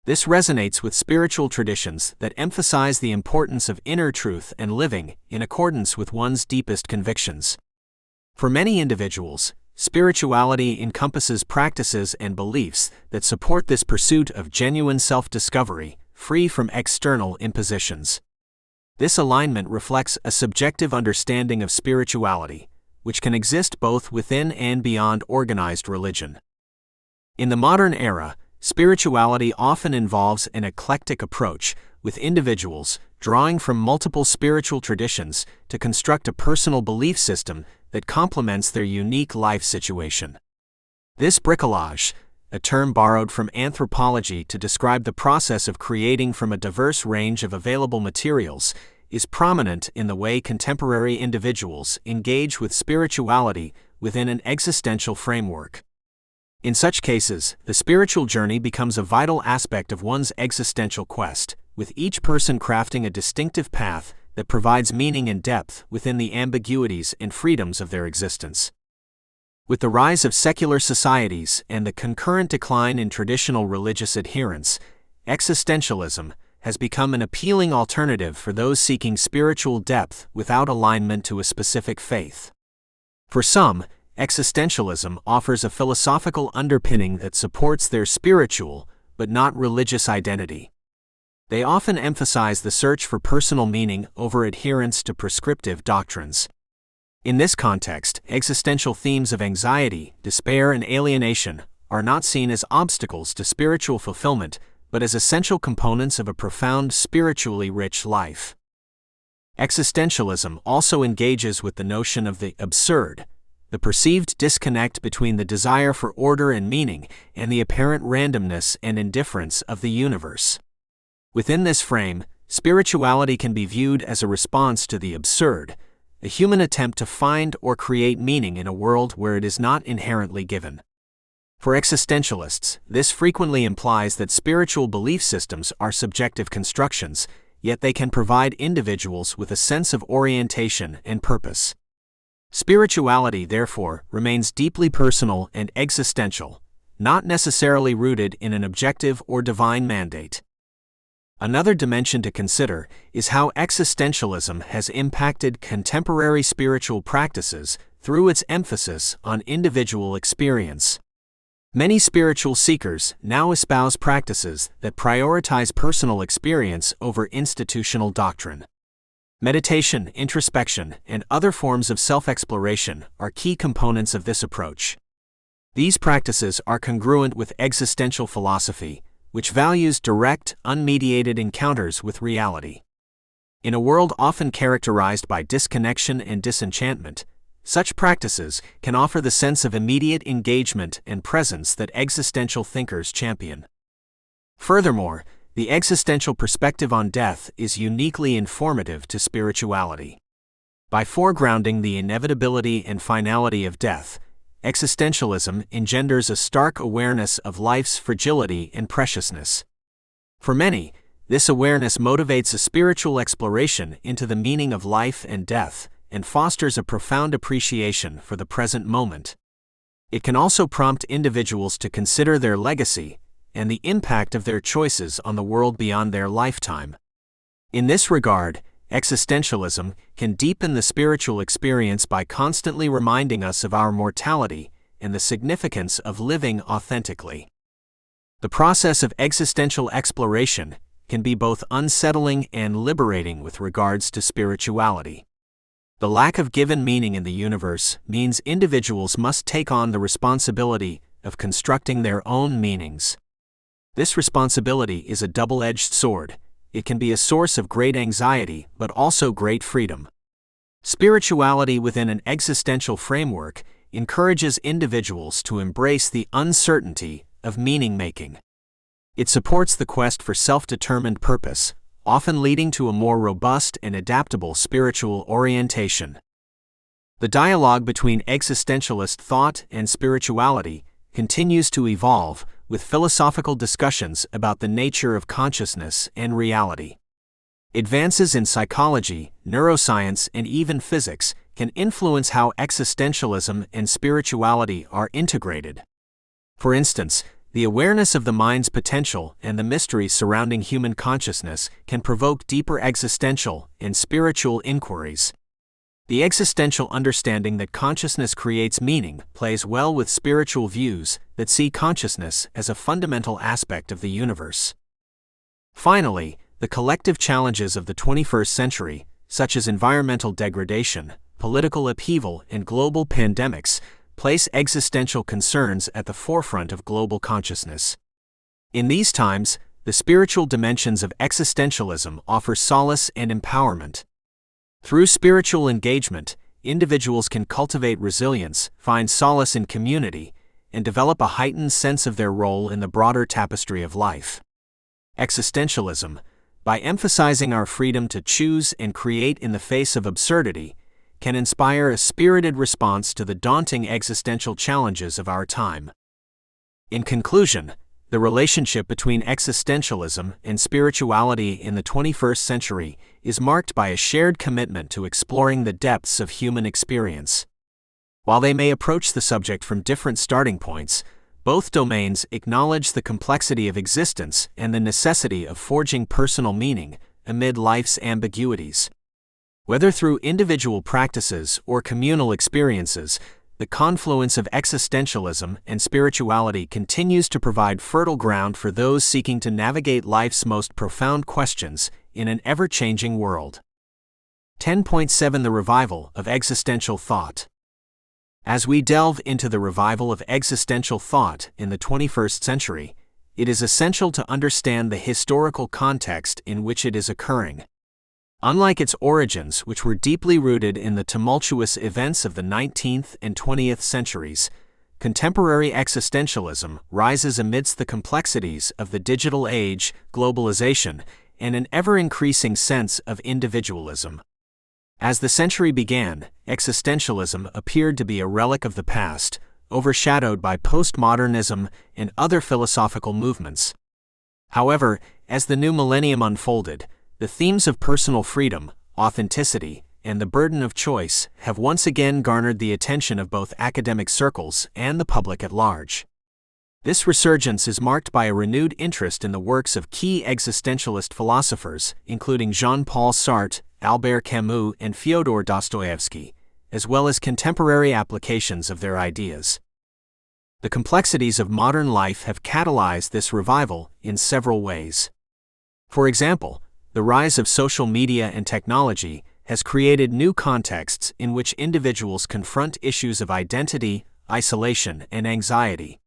This resonates with spiritual traditions that emphasize the importance of inner truth and living in accordance with one's deepest convictions. For many individuals, spirituality encompasses practices and beliefs that support this pursuit of genuine self-discovery, free from external impositions. This alignment reflects a subjective understanding of spirituality, which can exist both within and beyond organized religion. In the modern era, spirituality often involves an eclectic approach, with individuals drawing from multiple spiritual traditions to construct a personal belief system that complements their unique life situation. This bricolage, a term borrowed from anthropology to describe the process of creating from a diverse range of available materials, is prominent in the way contemporary individuals engage with spirituality within an existential framework. In such cases, the spiritual journey becomes a vital aspect of one's existential quest, with each person crafting a distinctive path that provides meaning and depth within the ambiguities and freedoms of their existence. With the rise of secular societies and the concurrent decline in traditional religious adherence, existentialism has become an appealing alternative for those seeking spiritual depth without alignment to a specific faith. For some, existentialism offers a philosophical underpinning that supports their spiritual, but not religious identity. They often emphasize the search for personal meaning over adherence to prescriptive doctrines. In this context, existential themes of anxiety, despair, and alienation are not seen as obstacles to spiritual fulfillment, but as essential components of a profound, spiritually rich life. Existentialism also engages with the notion of the absurd, the perceived disconnect between the desire for order and meaning and the apparent randomness and indifference of the universe. Within this frame, spirituality can be viewed as a response to the absurd, a human attempt to find or create meaning in a world where it is not inherently given. For existentialists, this frequently implies that spiritual belief systems are subjective constructions, yet they can provide individuals with a sense of orientation and purpose. Spirituality, therefore, remains deeply personal and existential, not necessarily rooted in an objective or divine mandate. Another dimension to consider is how existentialism has impacted contemporary spiritual practices through its emphasis on individual experience. Many spiritual seekers now espouse practices that prioritize personal experience over institutional doctrine. Meditation, introspection, and other forms of self-exploration are key components of this approach. These practices are congruent with existential philosophy, which values direct, unmediated encounters with reality. In a world often characterized by disconnection and disenchantment, such practices can offer the sense of immediate engagement and presence that existential thinkers champion. Furthermore, the existential perspective on death is uniquely informative to spirituality. By foregrounding the inevitability and finality of death, existentialism engenders a stark awareness of life's fragility and preciousness. For many, this awareness motivates a spiritual exploration into the meaning of life and death, and fosters a profound appreciation for the present moment. It can also prompt individuals to consider their legacy and the impact of their choices on the world beyond their lifetime. In this regard, existentialism can deepen the spiritual experience by constantly reminding us of our mortality and the significance of living authentically. The process of existential exploration can be both unsettling and liberating with regards to spirituality. The lack of given meaning in the universe means individuals must take on the responsibility of constructing their own meanings. This responsibility is a double-edged sword. It can be a source of great anxiety, but also great freedom. Spirituality within an existential framework encourages individuals to embrace the uncertainty of meaning-making. It supports the quest for self-determined purpose, often leading to a more robust and adaptable spiritual orientation. The dialogue between existentialist thought and spirituality continues to evolve, with philosophical discussions about the nature of consciousness and reality. Advances in psychology, neuroscience, and even physics can influence how existentialism and spirituality are integrated. For instance, the awareness of the mind's potential and the mysteries surrounding human consciousness can provoke deeper existential and spiritual inquiries. The existential understanding that consciousness creates meaning plays well with spiritual views that see consciousness as a fundamental aspect of the universe. Finally, the collective challenges of the 21st century, such as environmental degradation, political upheaval, and global pandemics, place existential concerns at the forefront of global consciousness. In these times, the spiritual dimensions of existentialism offer solace and empowerment. Through spiritual engagement, individuals can cultivate resilience, find solace in community, and develop a heightened sense of their role in the broader tapestry of life. Existentialism, by emphasizing our freedom to choose and create in the face of absurdity, can inspire a spirited response to the daunting existential challenges of our time. In conclusion, the relationship between existentialism and spirituality in the 21st century is marked by a shared commitment to exploring the depths of human experience. While they may approach the subject from different starting points, both domains acknowledge the complexity of existence and the necessity of forging personal meaning amid life's ambiguities. Whether through individual practices or communal experiences, the confluence of existentialism and spirituality continues to provide fertile ground for those seeking to navigate life's most profound questions in an ever-changing world. 10.7 The Revival of Existential Thought. As we delve into the revival of existential thought in the 21st century, it is essential to understand the historical context in which it is occurring. Unlike its origins, which were deeply rooted in the tumultuous events of the 19th and 20th centuries, contemporary existentialism rises amidst the complexities of the digital age, globalization, and an ever-increasing sense of individualism. As the century began, existentialism appeared to be a relic of the past, overshadowed by postmodernism and other philosophical movements. However, as the new millennium unfolded, the themes of personal freedom, authenticity, and the burden of choice have once again garnered the attention of both academic circles and the public at large. This resurgence is marked by a renewed interest in the works of key existentialist philosophers, including Jean-Paul Sartre, Albert Camus, and Fyodor Dostoevsky, as well as contemporary applications of their ideas. The complexities of modern life have catalyzed this revival in several ways. For example, the rise of social media and technology has created new contexts in which individuals confront issues of identity, isolation, and anxiety.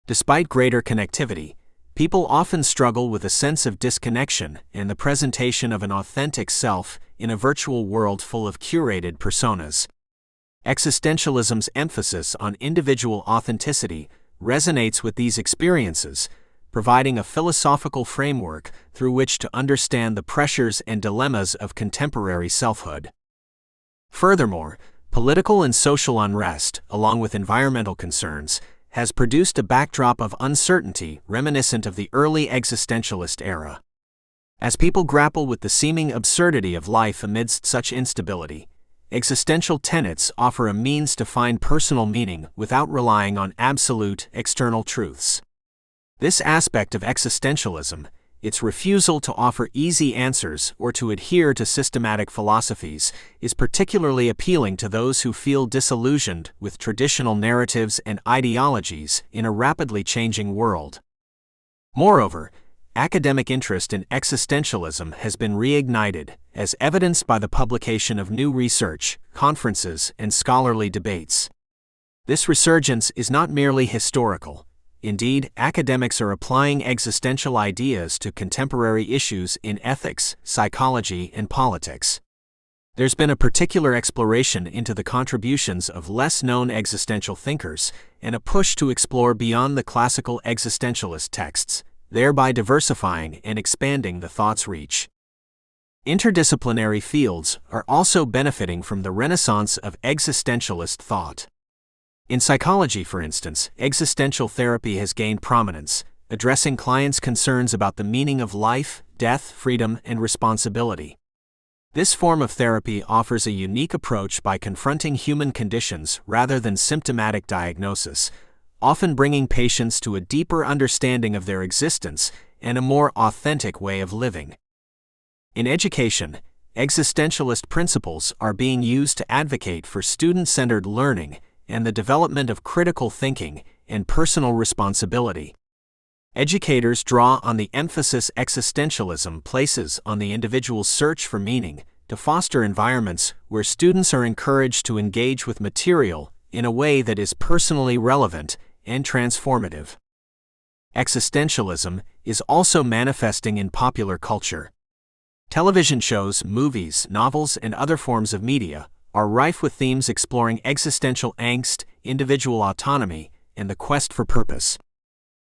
Despite greater connectivity, people often struggle with a sense of disconnection and the presentation of an authentic self in a virtual world full of curated personas. Existentialism's emphasis on individual authenticity resonates with these experiences, providing a philosophical framework through which to understand the pressures and dilemmas of contemporary selfhood. Furthermore, political and social unrest, along with environmental concerns, has produced a backdrop of uncertainty reminiscent of the early existentialist era. As people grapple with the seeming absurdity of life amidst such instability, existential tenets offer a means to find personal meaning without relying on absolute external truths. This aspect of existentialism, its refusal to offer easy answers or to adhere to systematic philosophies, is particularly appealing to those who feel disillusioned with traditional narratives and ideologies in a rapidly changing world. Moreover, academic interest in existentialism has been reignited, as evidenced by the publication of new research, conferences, and scholarly debates. This resurgence is not merely historical. Indeed, academics are applying existential ideas to contemporary issues in ethics, psychology, and politics. There's been a particular exploration into the contributions of less-known existential thinkers and a push to explore beyond the classical existentialist texts, thereby diversifying and expanding the thought's reach. Interdisciplinary fields are also benefiting from the renaissance of existentialist thought. In psychology, for instance, existential therapy has gained prominence, addressing clients' concerns about the meaning of life, death, freedom, and responsibility. This form of therapy offers a unique approach by confronting human conditions rather than symptomatic diagnosis, often bringing patients to a deeper understanding of their existence and a more authentic way of living. In education, existentialist principles are being used to advocate for student-centered learning and the development of critical thinking and personal responsibility. Educators draw on the emphasis existentialism places on the individual's search for meaning to foster environments where students are encouraged to engage with material in a way that is personally relevant and transformative. Existentialism is also manifesting in popular culture. Television shows, movies, novels, and other forms of media are rife with themes exploring existential angst, individual autonomy, and the quest for purpose.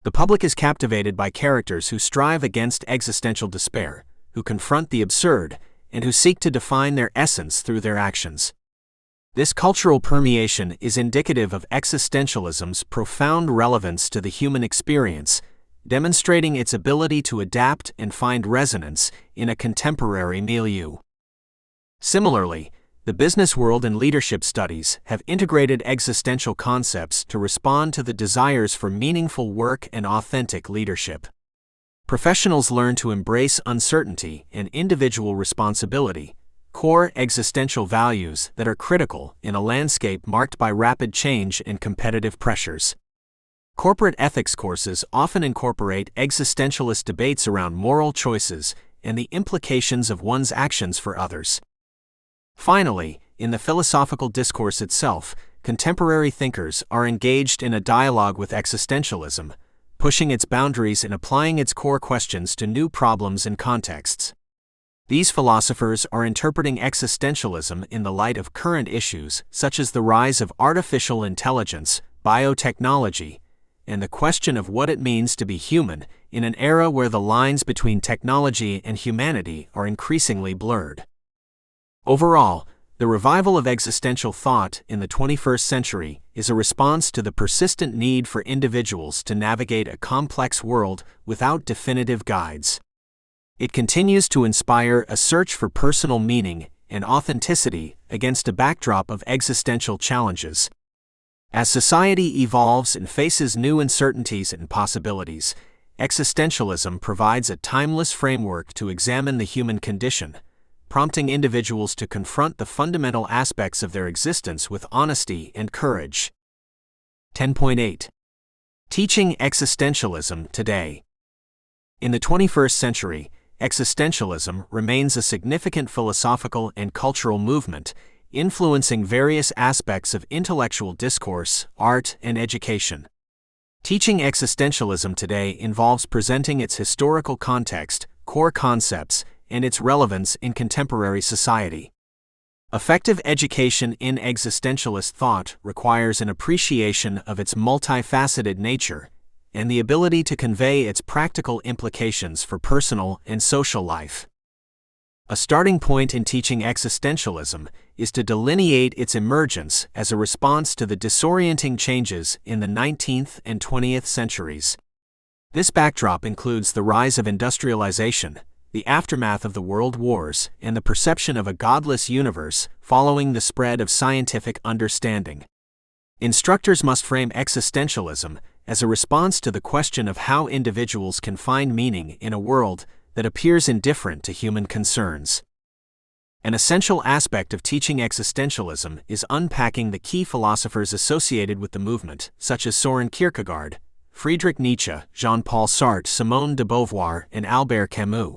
The public is captivated by characters who strive against existential despair, who confront the absurd, and who seek to define their essence through their actions. This cultural permeation is indicative of existentialism's profound relevance to the human experience, demonstrating its ability to adapt and find resonance in a contemporary milieu. Similarly, the business world and leadership studies have integrated existential concepts to respond to the desires for meaningful work and authentic leadership. Professionals learn to embrace uncertainty and individual responsibility, core existential values that are critical in a landscape marked by rapid change and competitive pressures. Corporate ethics courses often incorporate existentialist debates around moral choices and the implications of one's actions for others. Finally, in the philosophical discourse itself, contemporary thinkers are engaged in a dialogue with existentialism, pushing its boundaries and applying its core questions to new problems and contexts. These philosophers are interpreting existentialism in the light of current issues such as the rise of artificial intelligence, biotechnology, and the question of what it means to be human in an era where the lines between technology and humanity are increasingly blurred. Overall, the revival of existential thought in the 21st century is a response to the persistent need for individuals to navigate a complex world without definitive guides. It continues to inspire a search for personal meaning and authenticity against a backdrop of existential challenges. As society evolves and faces new uncertainties and possibilities, existentialism provides a timeless framework to examine the human condition, prompting individuals to confront the fundamental aspects of their existence with honesty and courage. 10.8. Teaching existentialism today. In the 21st century, existentialism remains a significant philosophical and cultural movement, influencing various aspects of intellectual discourse, art, and education. Teaching existentialism today involves presenting its historical context, core concepts, and its relevance in contemporary society. Effective education in existentialist thought requires an appreciation of its multifaceted nature and the ability to convey its practical implications for personal and social life. A starting point in teaching existentialism is to delineate its emergence as a response to the disorienting changes in the 19th and 20th centuries. This backdrop includes the rise of industrialization, the aftermath of the world wars, and the perception of a godless universe following the spread of scientific understanding. Instructors must frame existentialism as a response to the question of how individuals can find meaning in a world that appears indifferent to human concerns. An essential aspect of teaching existentialism is unpacking the key philosophers associated with the movement, such as Søren Kierkegaard, Friedrich Nietzsche, Jean-Paul Sartre, Simone de Beauvoir, and Albert Camus.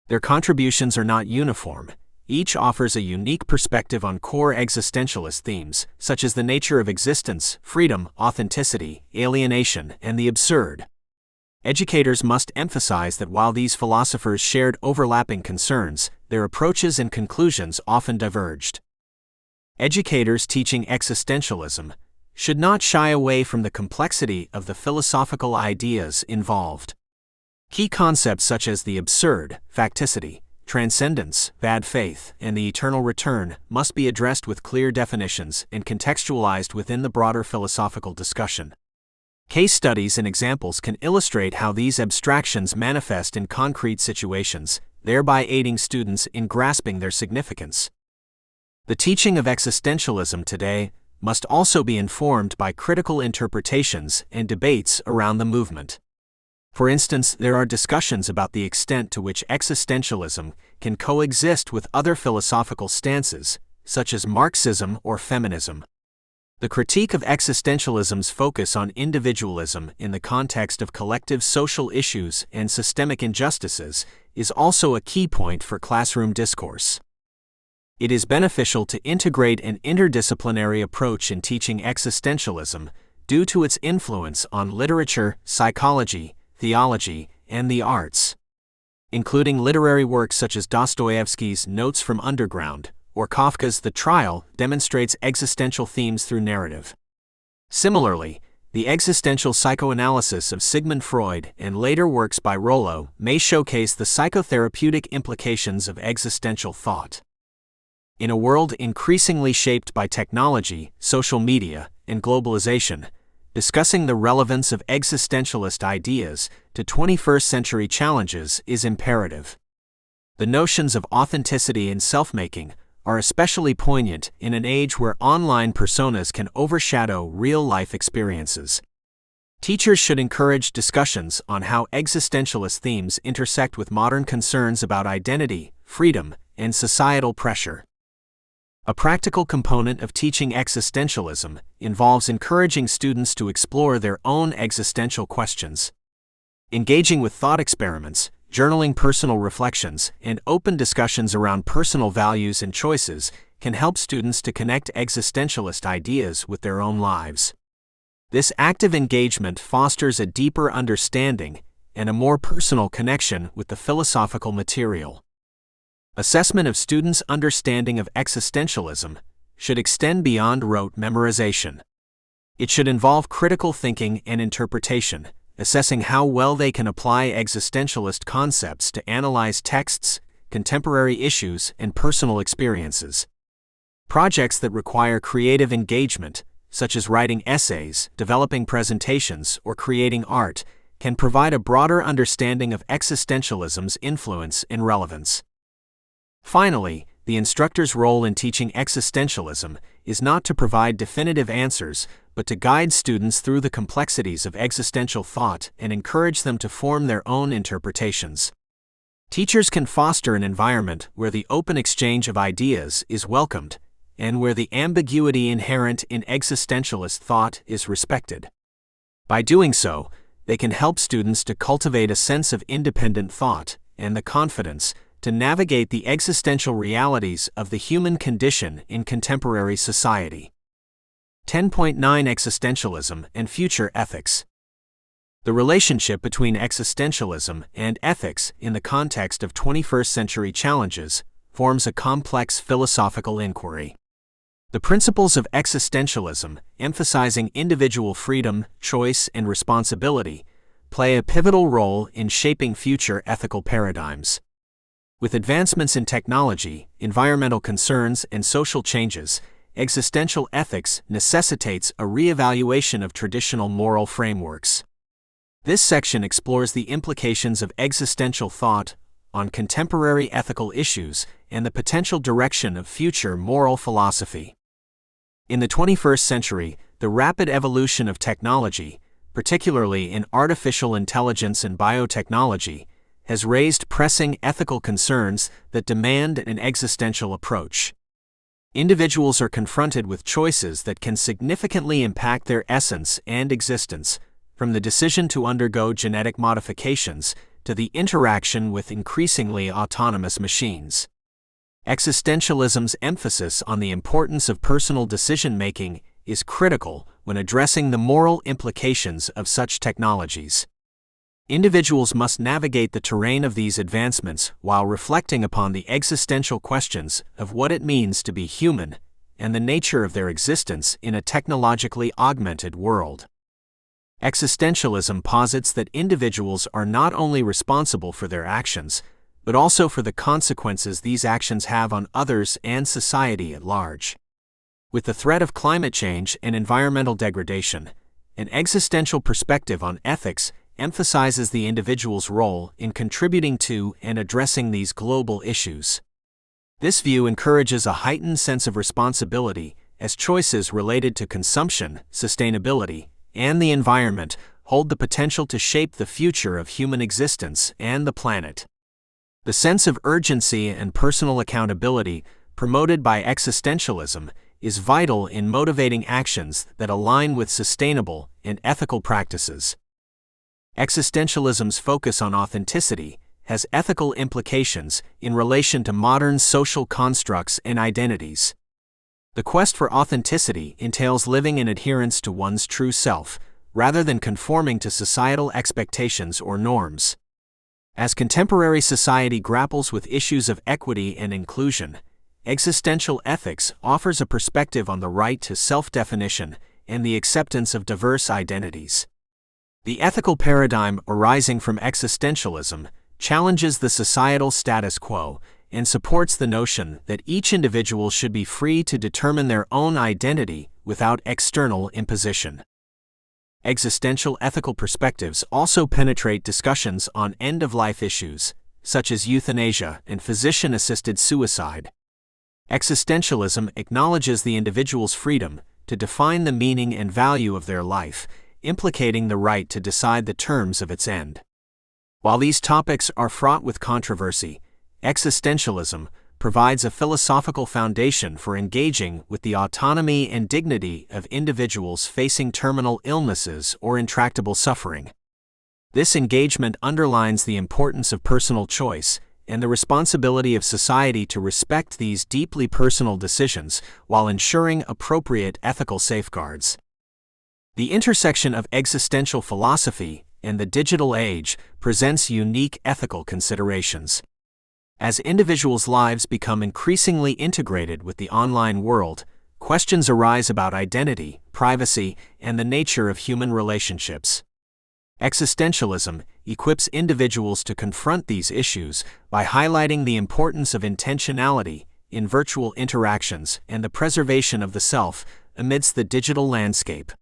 Their contributions are not uniform. Each offers a unique perspective on core existentialist themes, such as the nature of existence, freedom, authenticity, alienation, and the absurd. Educators must emphasize that while these philosophers shared overlapping concerns, their approaches and conclusions often diverged. Educators teaching existentialism should not shy away from the complexity of the philosophical ideas involved. Key concepts such as the absurd, facticity, transcendence, bad faith, and the eternal return must be addressed with clear definitions and contextualized within the broader philosophical discussion. Case studies and examples can illustrate how these abstractions manifest in concrete situations, thereby aiding students in grasping their significance. The teaching of existentialism today must also be informed by critical interpretations and debates around the movement. For instance, there are discussions about the extent to which existentialism can coexist with other philosophical stances, such as Marxism or feminism. The critique of existentialism's focus on individualism in the context of collective social issues and systemic injustices is also a key point for classroom discourse. It is beneficial to integrate an interdisciplinary approach in teaching existentialism due to its influence on literature, psychology, theology, and the arts. Including literary works such as Dostoevsky's Notes from Underground or Kafka's The Trial demonstrates existential themes through narrative. Similarly, the existential psychoanalysis of Sigmund Freud and later works by Rollo may showcase the psychotherapeutic implications of existential thought. In a world increasingly shaped by technology, social media, and globalization, discussing the relevance of existentialist ideas to 21st century challenges is imperative. The notions of authenticity and self-making are especially poignant in an age where online personas can overshadow real-life experiences. Teachers should encourage discussions on how existentialist themes intersect with modern concerns about identity, freedom, and societal pressure. A practical component of teaching existentialism involves encouraging students to explore their own existential questions. Engaging with thought experiments, journaling personal reflections, and open discussions around personal values and choices can help students to connect existentialist ideas with their own lives. This active engagement fosters a deeper understanding and a more personal connection with the philosophical material. Assessment of students' understanding of existentialism should extend beyond rote memorization. It should involve critical thinking and interpretation, assessing how well they can apply existentialist concepts to analyze texts, contemporary issues, and personal experiences. Projects that require creative engagement, such as writing essays, developing presentations, or creating art, can provide a broader understanding of existentialism's influence and relevance. Finally, the instructor's role in teaching existentialism is not to provide definitive answers, but to guide students through the complexities of existential thought and encourage them to form their own interpretations. Teachers can foster an environment where the open exchange of ideas is welcomed, and where the ambiguity inherent in existentialist thought is respected. By doing so, they can help students to cultivate a sense of independent thought and the confidence to navigate the existential realities of the human condition in contemporary society. 10.9 Existentialism and Future Ethics. The relationship between existentialism and ethics in the context of 21st century challenges forms a complex philosophical inquiry. The principles of existentialism, emphasizing individual freedom, choice, and responsibility, play a pivotal role in shaping future ethical paradigms. With advancements in technology, environmental concerns, and social changes, existential ethics necessitates a re-evaluation of traditional moral frameworks. This section explores the implications of existential thought on contemporary ethical issues and the potential direction of future moral philosophy. In the 21st century, the rapid evolution of technology, particularly in artificial intelligence and biotechnology, has raised pressing ethical concerns that demand an existential approach. Individuals are confronted with choices that can significantly impact their essence and existence, from the decision to undergo genetic modifications to the interaction with increasingly autonomous machines. Existentialism's emphasis on the importance of personal decision-making is critical when addressing the moral implications of such technologies. Individuals must navigate the terrain of these advancements while reflecting upon the existential questions of what it means to be human and the nature of their existence in a technologically augmented world. Existentialism posits that individuals are not only responsible for their actions, but also for the consequences these actions have on others and society at large. With the threat of climate change and environmental degradation, an existential perspective on ethics emphasizes the individual's role in contributing to and addressing these global issues. This view encourages a heightened sense of responsibility as choices related to consumption, sustainability, and the environment hold the potential to shape the future of human existence and the planet. The sense of urgency and personal accountability promoted by existentialism is vital in motivating actions that align with sustainable and ethical practices. Existentialism's focus on authenticity has ethical implications in relation to modern social constructs and identities. The quest for authenticity entails living in adherence to one's true self, rather than conforming to societal expectations or norms. As contemporary society grapples with issues of equity and inclusion, existential ethics offers a perspective on the right to self-definition and the acceptance of diverse identities. The ethical paradigm arising from existentialism challenges the societal status quo and supports the notion that each individual should be free to determine their own identity without external imposition. Existential ethical perspectives also penetrate discussions on end-of-life issues, such as euthanasia and physician-assisted suicide. Existentialism acknowledges the individual's freedom to define the meaning and value of their life, implicating the right to decide the terms of its end. While these topics are fraught with controversy, existentialism provides a philosophical foundation for engaging with the autonomy and dignity of individuals facing terminal illnesses or intractable suffering. This engagement underlines the importance of personal choice and the responsibility of society to respect these deeply personal decisions while ensuring appropriate ethical safeguards. The intersection of existential philosophy and the digital age presents unique ethical considerations. As individuals' lives become increasingly integrated with the online world, questions arise about identity, privacy, and the nature of human relationships. Existentialism equips individuals to confront these issues by highlighting the importance of intentionality in virtual interactions and the preservation of the self amidst the digital landscape.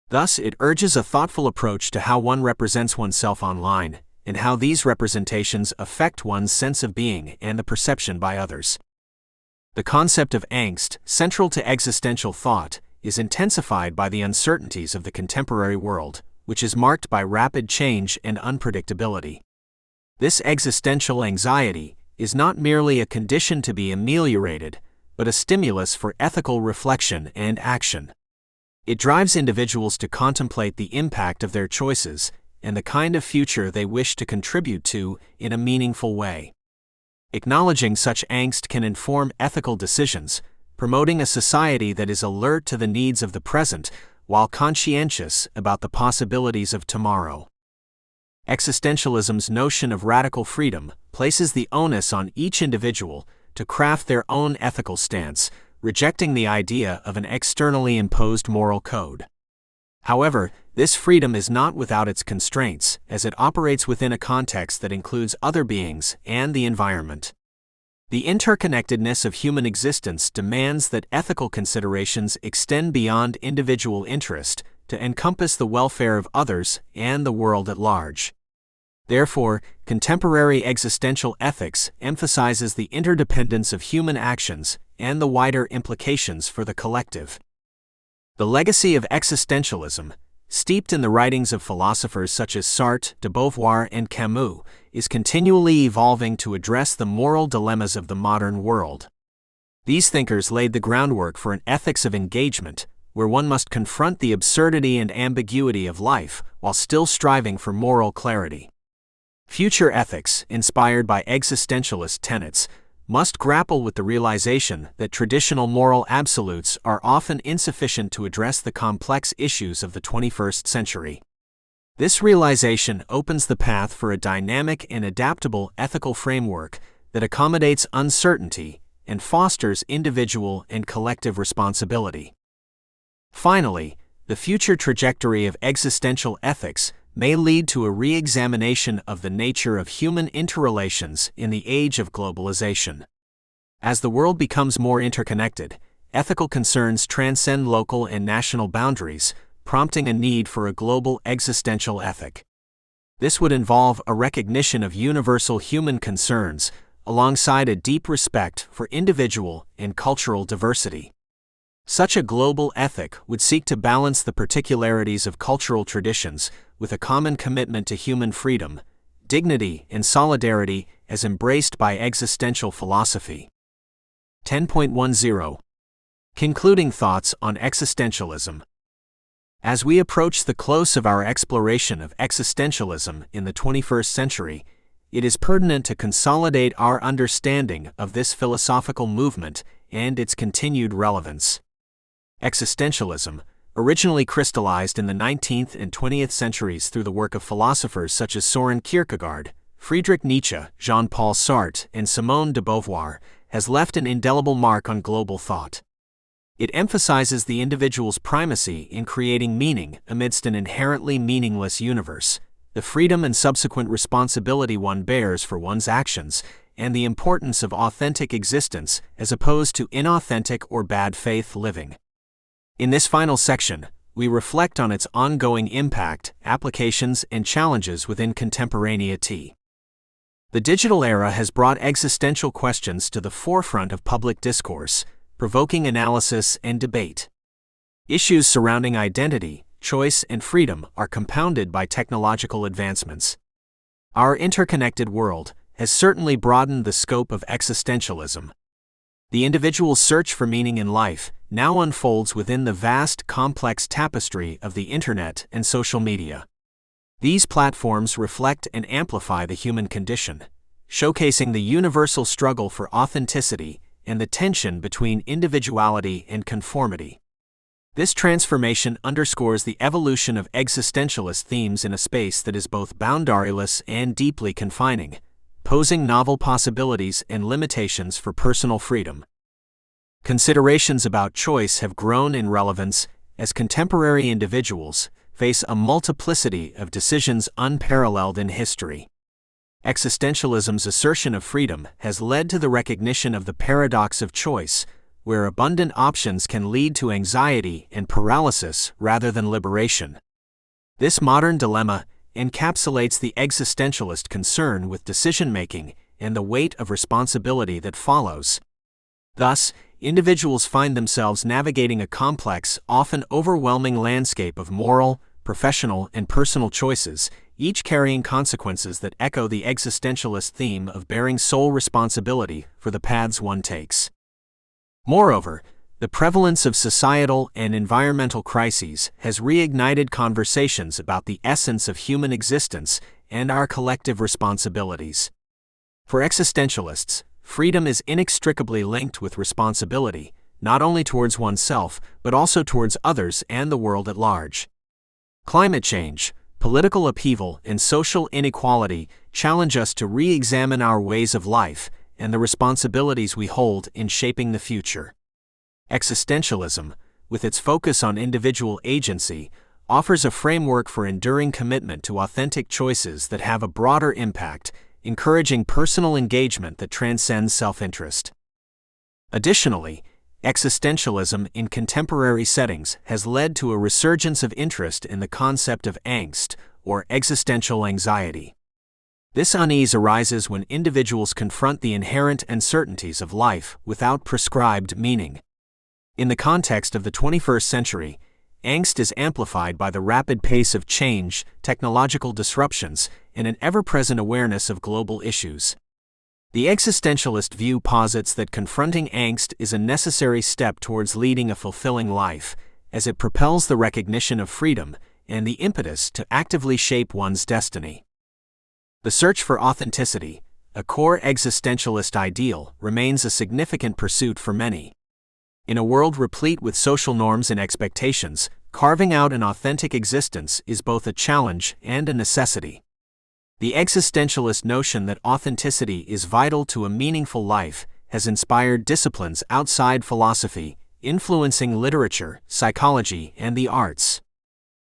Thus, it urges a thoughtful approach to how one represents oneself online, and how these representations affect one's sense of being and the perception by others. The concept of angst, central to existential thought, is intensified by the uncertainties of the contemporary world, which is marked by rapid change and unpredictability. This existential anxiety is not merely a condition to be ameliorated, but a stimulus for ethical reflection and action. It drives individuals to contemplate the impact of their choices and the kind of future they wish to contribute to in a meaningful way. Acknowledging such angst can inform ethical decisions, promoting a society that is alert to the needs of the present while conscientious about the possibilities of tomorrow. Existentialism's notion of radical freedom places the onus on each individual to craft their own ethical stance, rejecting the idea of an externally imposed moral code. However, this freedom is not without its constraints, as it operates within a context that includes other beings and the environment. The interconnectedness of human existence demands that ethical considerations extend beyond individual interest to encompass the welfare of others and the world at large. Therefore, contemporary existential ethics emphasizes the interdependence of human actions and the wider implications for the collective. The legacy of existentialism, steeped in the writings of philosophers such as Sartre, de Beauvoir, and Camus, is continually evolving to address the moral dilemmas of the modern world. These thinkers laid the groundwork for an ethics of engagement, where one must confront the absurdity and ambiguity of life while still striving for moral clarity. Future ethics, inspired by existentialist tenets, must grapple with the realization that traditional moral absolutes are often insufficient to address the complex issues of the 21st century. This realization opens the path for a dynamic and adaptable ethical framework that accommodates uncertainty and fosters individual and collective responsibility. Finally, the future trajectory of existential ethics may lead to a re-examination of the nature of human interrelations in the age of globalization. As the world becomes more interconnected, ethical concerns transcend local and national boundaries, prompting a need for a global existential ethic. This would involve a recognition of universal human concerns, alongside a deep respect for individual and cultural diversity. Such a global ethic would seek to balance the particularities of cultural traditions with a common commitment to human freedom, dignity, and solidarity as embraced by existential philosophy. 10.10 Concluding thoughts on existentialism. As we approach the close of our exploration of existentialism in the 21st century, it is pertinent to consolidate our understanding of this philosophical movement and its continued relevance. Existentialism, originally crystallized in the 19th and 20th centuries through the work of philosophers such as Søren Kierkegaard, Friedrich Nietzsche, Jean-Paul Sartre, and Simone de Beauvoir, has left an indelible mark on global thought. It emphasizes the individual's primacy in creating meaning amidst an inherently meaningless universe, the freedom and subsequent responsibility one bears for one's actions, and the importance of authentic existence as opposed to inauthentic or bad faith living. In this final section, we reflect on its ongoing impact, applications, and challenges within contemporaneity. The digital era has brought existential questions to the forefront of public discourse, provoking analysis and debate. Issues surrounding identity, choice, and freedom are compounded by technological advancements. Our interconnected world has certainly broadened the scope of existentialism. The individual's search for meaning in life now unfolds within the vast, complex tapestry of the internet and social media. These platforms reflect and amplify the human condition, showcasing the universal struggle for authenticity and the tension between individuality and conformity. This transformation underscores the evolution of existentialist themes in a space that is both boundaryless and deeply confining, posing novel possibilities and limitations for personal freedom. Considerations about choice have grown in relevance as contemporary individuals face a multiplicity of decisions unparalleled in history. Existentialism's assertion of freedom has led to the recognition of the paradox of choice, where abundant options can lead to anxiety and paralysis rather than liberation. This modern dilemma encapsulates the existentialist concern with decision-making and the weight of responsibility that follows. Thus, individuals find themselves navigating a complex, often overwhelming landscape of moral, professional, and personal choices, each carrying consequences that echo the existentialist theme of bearing sole responsibility for the paths one takes. Moreover, the prevalence of societal and environmental crises has reignited conversations about the essence of human existence and our collective responsibilities. For existentialists, freedom is inextricably linked with responsibility, not only towards oneself, but also towards others and the world at large. Climate change, political upheaval, and social inequality challenge us to re-examine our ways of life and the responsibilities we hold in shaping the future. Existentialism, with its focus on individual agency, offers a framework for enduring commitment to authentic choices that have a broader impact, encouraging personal engagement that transcends self-interest. Additionally, existentialism in contemporary settings has led to a resurgence of interest in the concept of angst, or existential anxiety. This unease arises when individuals confront the inherent uncertainties of life without prescribed meaning. In the context of the 21st century, angst is amplified by the rapid pace of change, technological disruptions, and an ever-present awareness of global issues. The existentialist view posits that confronting angst is a necessary step towards leading a fulfilling life, as it propels the recognition of freedom and the impetus to actively shape one's destiny. The search for authenticity, a core existentialist ideal, remains a significant pursuit for many. In a world replete with social norms and expectations, carving out an authentic existence is both a challenge and a necessity. The existentialist notion that authenticity is vital to a meaningful life has inspired disciplines outside philosophy, influencing literature, psychology, and the arts.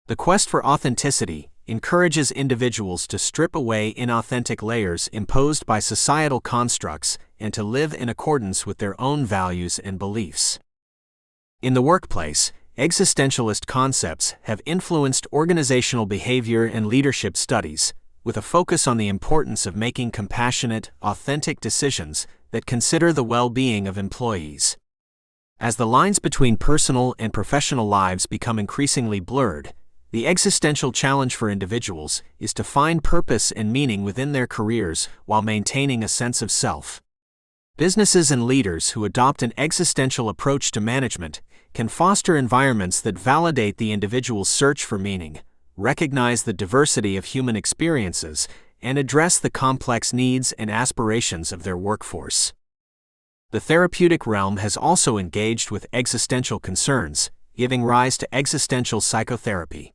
The quest for authenticity encourages individuals to strip away inauthentic layers imposed by societal constructs and to live in accordance with their own values and beliefs. In the workplace, existentialist concepts have influenced organizational behavior and leadership studies, with a focus on the importance of making compassionate, authentic decisions that consider the well-being of employees. As the lines between personal and professional lives become increasingly blurred, the existential challenge for individuals is to find purpose and meaning within their careers while maintaining a sense of self. Businesses and leaders who adopt an existential approach to management can foster environments that validate the individual's search for meaning, recognize the diversity of human experiences, and address the complex needs and aspirations of their workforce. The therapeutic realm has also engaged with existential concerns, giving rise to existential psychotherapy.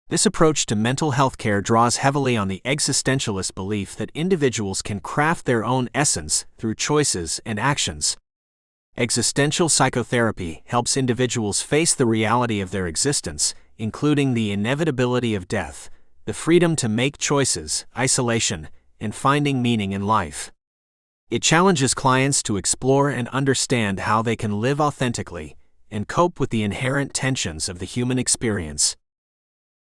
This approach to mental health care draws heavily on the existentialist belief that individuals can craft their own essence through choices and actions. Existential psychotherapy helps individuals face the reality of their existence, including the inevitability of death, the freedom to make choices, isolation, and finding meaning in life. It challenges clients to explore and understand how they can live authentically and cope with the inherent tensions of the human experience.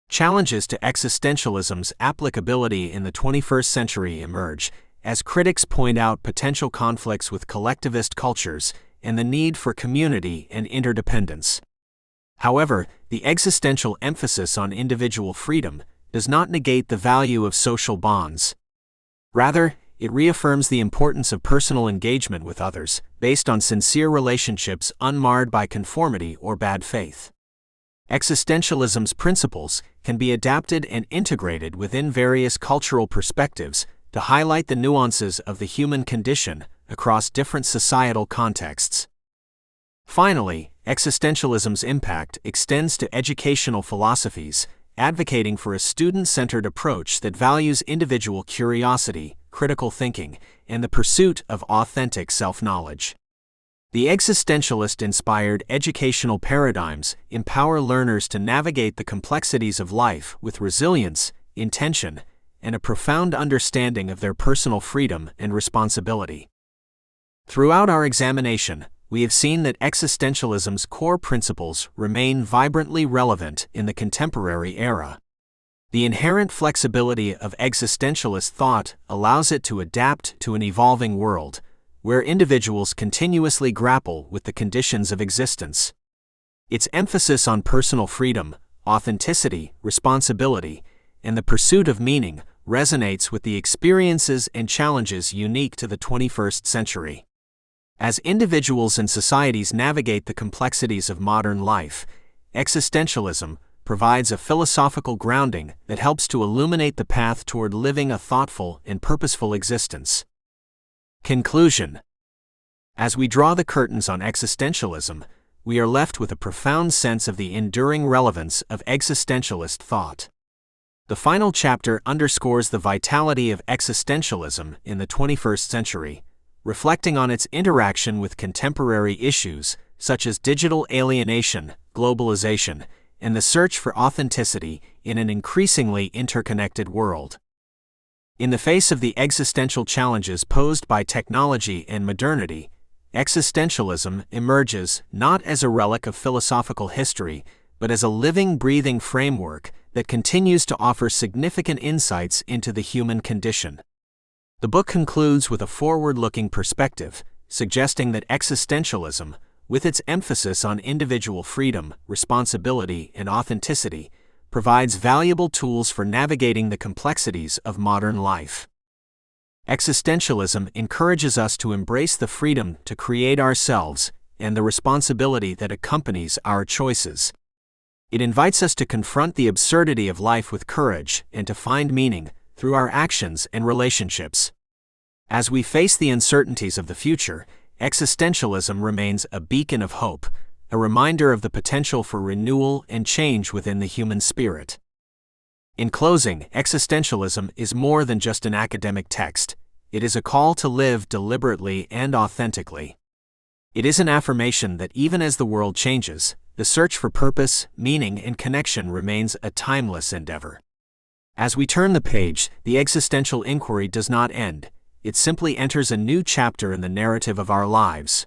Challenges to existentialism's applicability in the 21st century emerge as critics point out potential conflicts with collectivist cultures and the need for community and interdependence. However, the existential emphasis on individual freedom does not negate the value of social bonds. Rather, it reaffirms the importance of personal engagement with others, based on sincere relationships unmarred by conformity or bad faith. Existentialism's principles can be adapted and integrated within various cultural perspectives to highlight the nuances of the human condition across different societal contexts. Finally, existentialism's impact extends to educational philosophies, advocating for a student-centered approach that values individual curiosity, critical thinking, and the pursuit of authentic self-knowledge. The existentialist-inspired educational paradigms empower learners to navigate the complexities of life with resilience, intention, and a profound understanding of their personal freedom and responsibility. Throughout our examination, we have seen that existentialism's core principles remain vibrantly relevant in the contemporary era. The inherent flexibility of existentialist thought allows it to adapt to an evolving world, where individuals continuously grapple with the conditions of existence. Its emphasis on personal freedom, authenticity, responsibility, and the pursuit of meaning resonates with the experiences and challenges unique to the 21st century. As individuals and societies navigate the complexities of modern life, existentialism provides a philosophical grounding that helps to illuminate the path toward living a thoughtful and purposeful existence. Conclusion. As we draw the curtains on existentialism, we are left with a profound sense of the enduring relevance of existentialist thought. The final chapter underscores the vitality of existentialism in the 21st century, reflecting on its interaction with contemporary issues such as digital alienation, globalization, and the search for authenticity in an increasingly interconnected world. In the face of the existential challenges posed by technology and modernity, existentialism emerges not as a relic of philosophical history, but as a living, breathing framework that continues to offer significant insights into the human condition. The book concludes with a forward-looking perspective, suggesting that existentialism, with its emphasis on individual freedom, responsibility, and authenticity, provides valuable tools for navigating the complexities of modern life. Existentialism encourages us to embrace the freedom to create ourselves and the responsibility that accompanies our choices. It invites us to confront the absurdity of life with courage and to find meaning through our actions and relationships. As we face the uncertainties of the future, existentialism remains a beacon of hope, a reminder of the potential for renewal and change within the human spirit. In closing, existentialism is more than just an academic text. It is a call to live deliberately and authentically. It is an affirmation that even as the world changes, the search for purpose, meaning, and connection remains a timeless endeavor. As we turn the page, the existential inquiry does not end. It simply enters a new chapter in the narrative of our lives.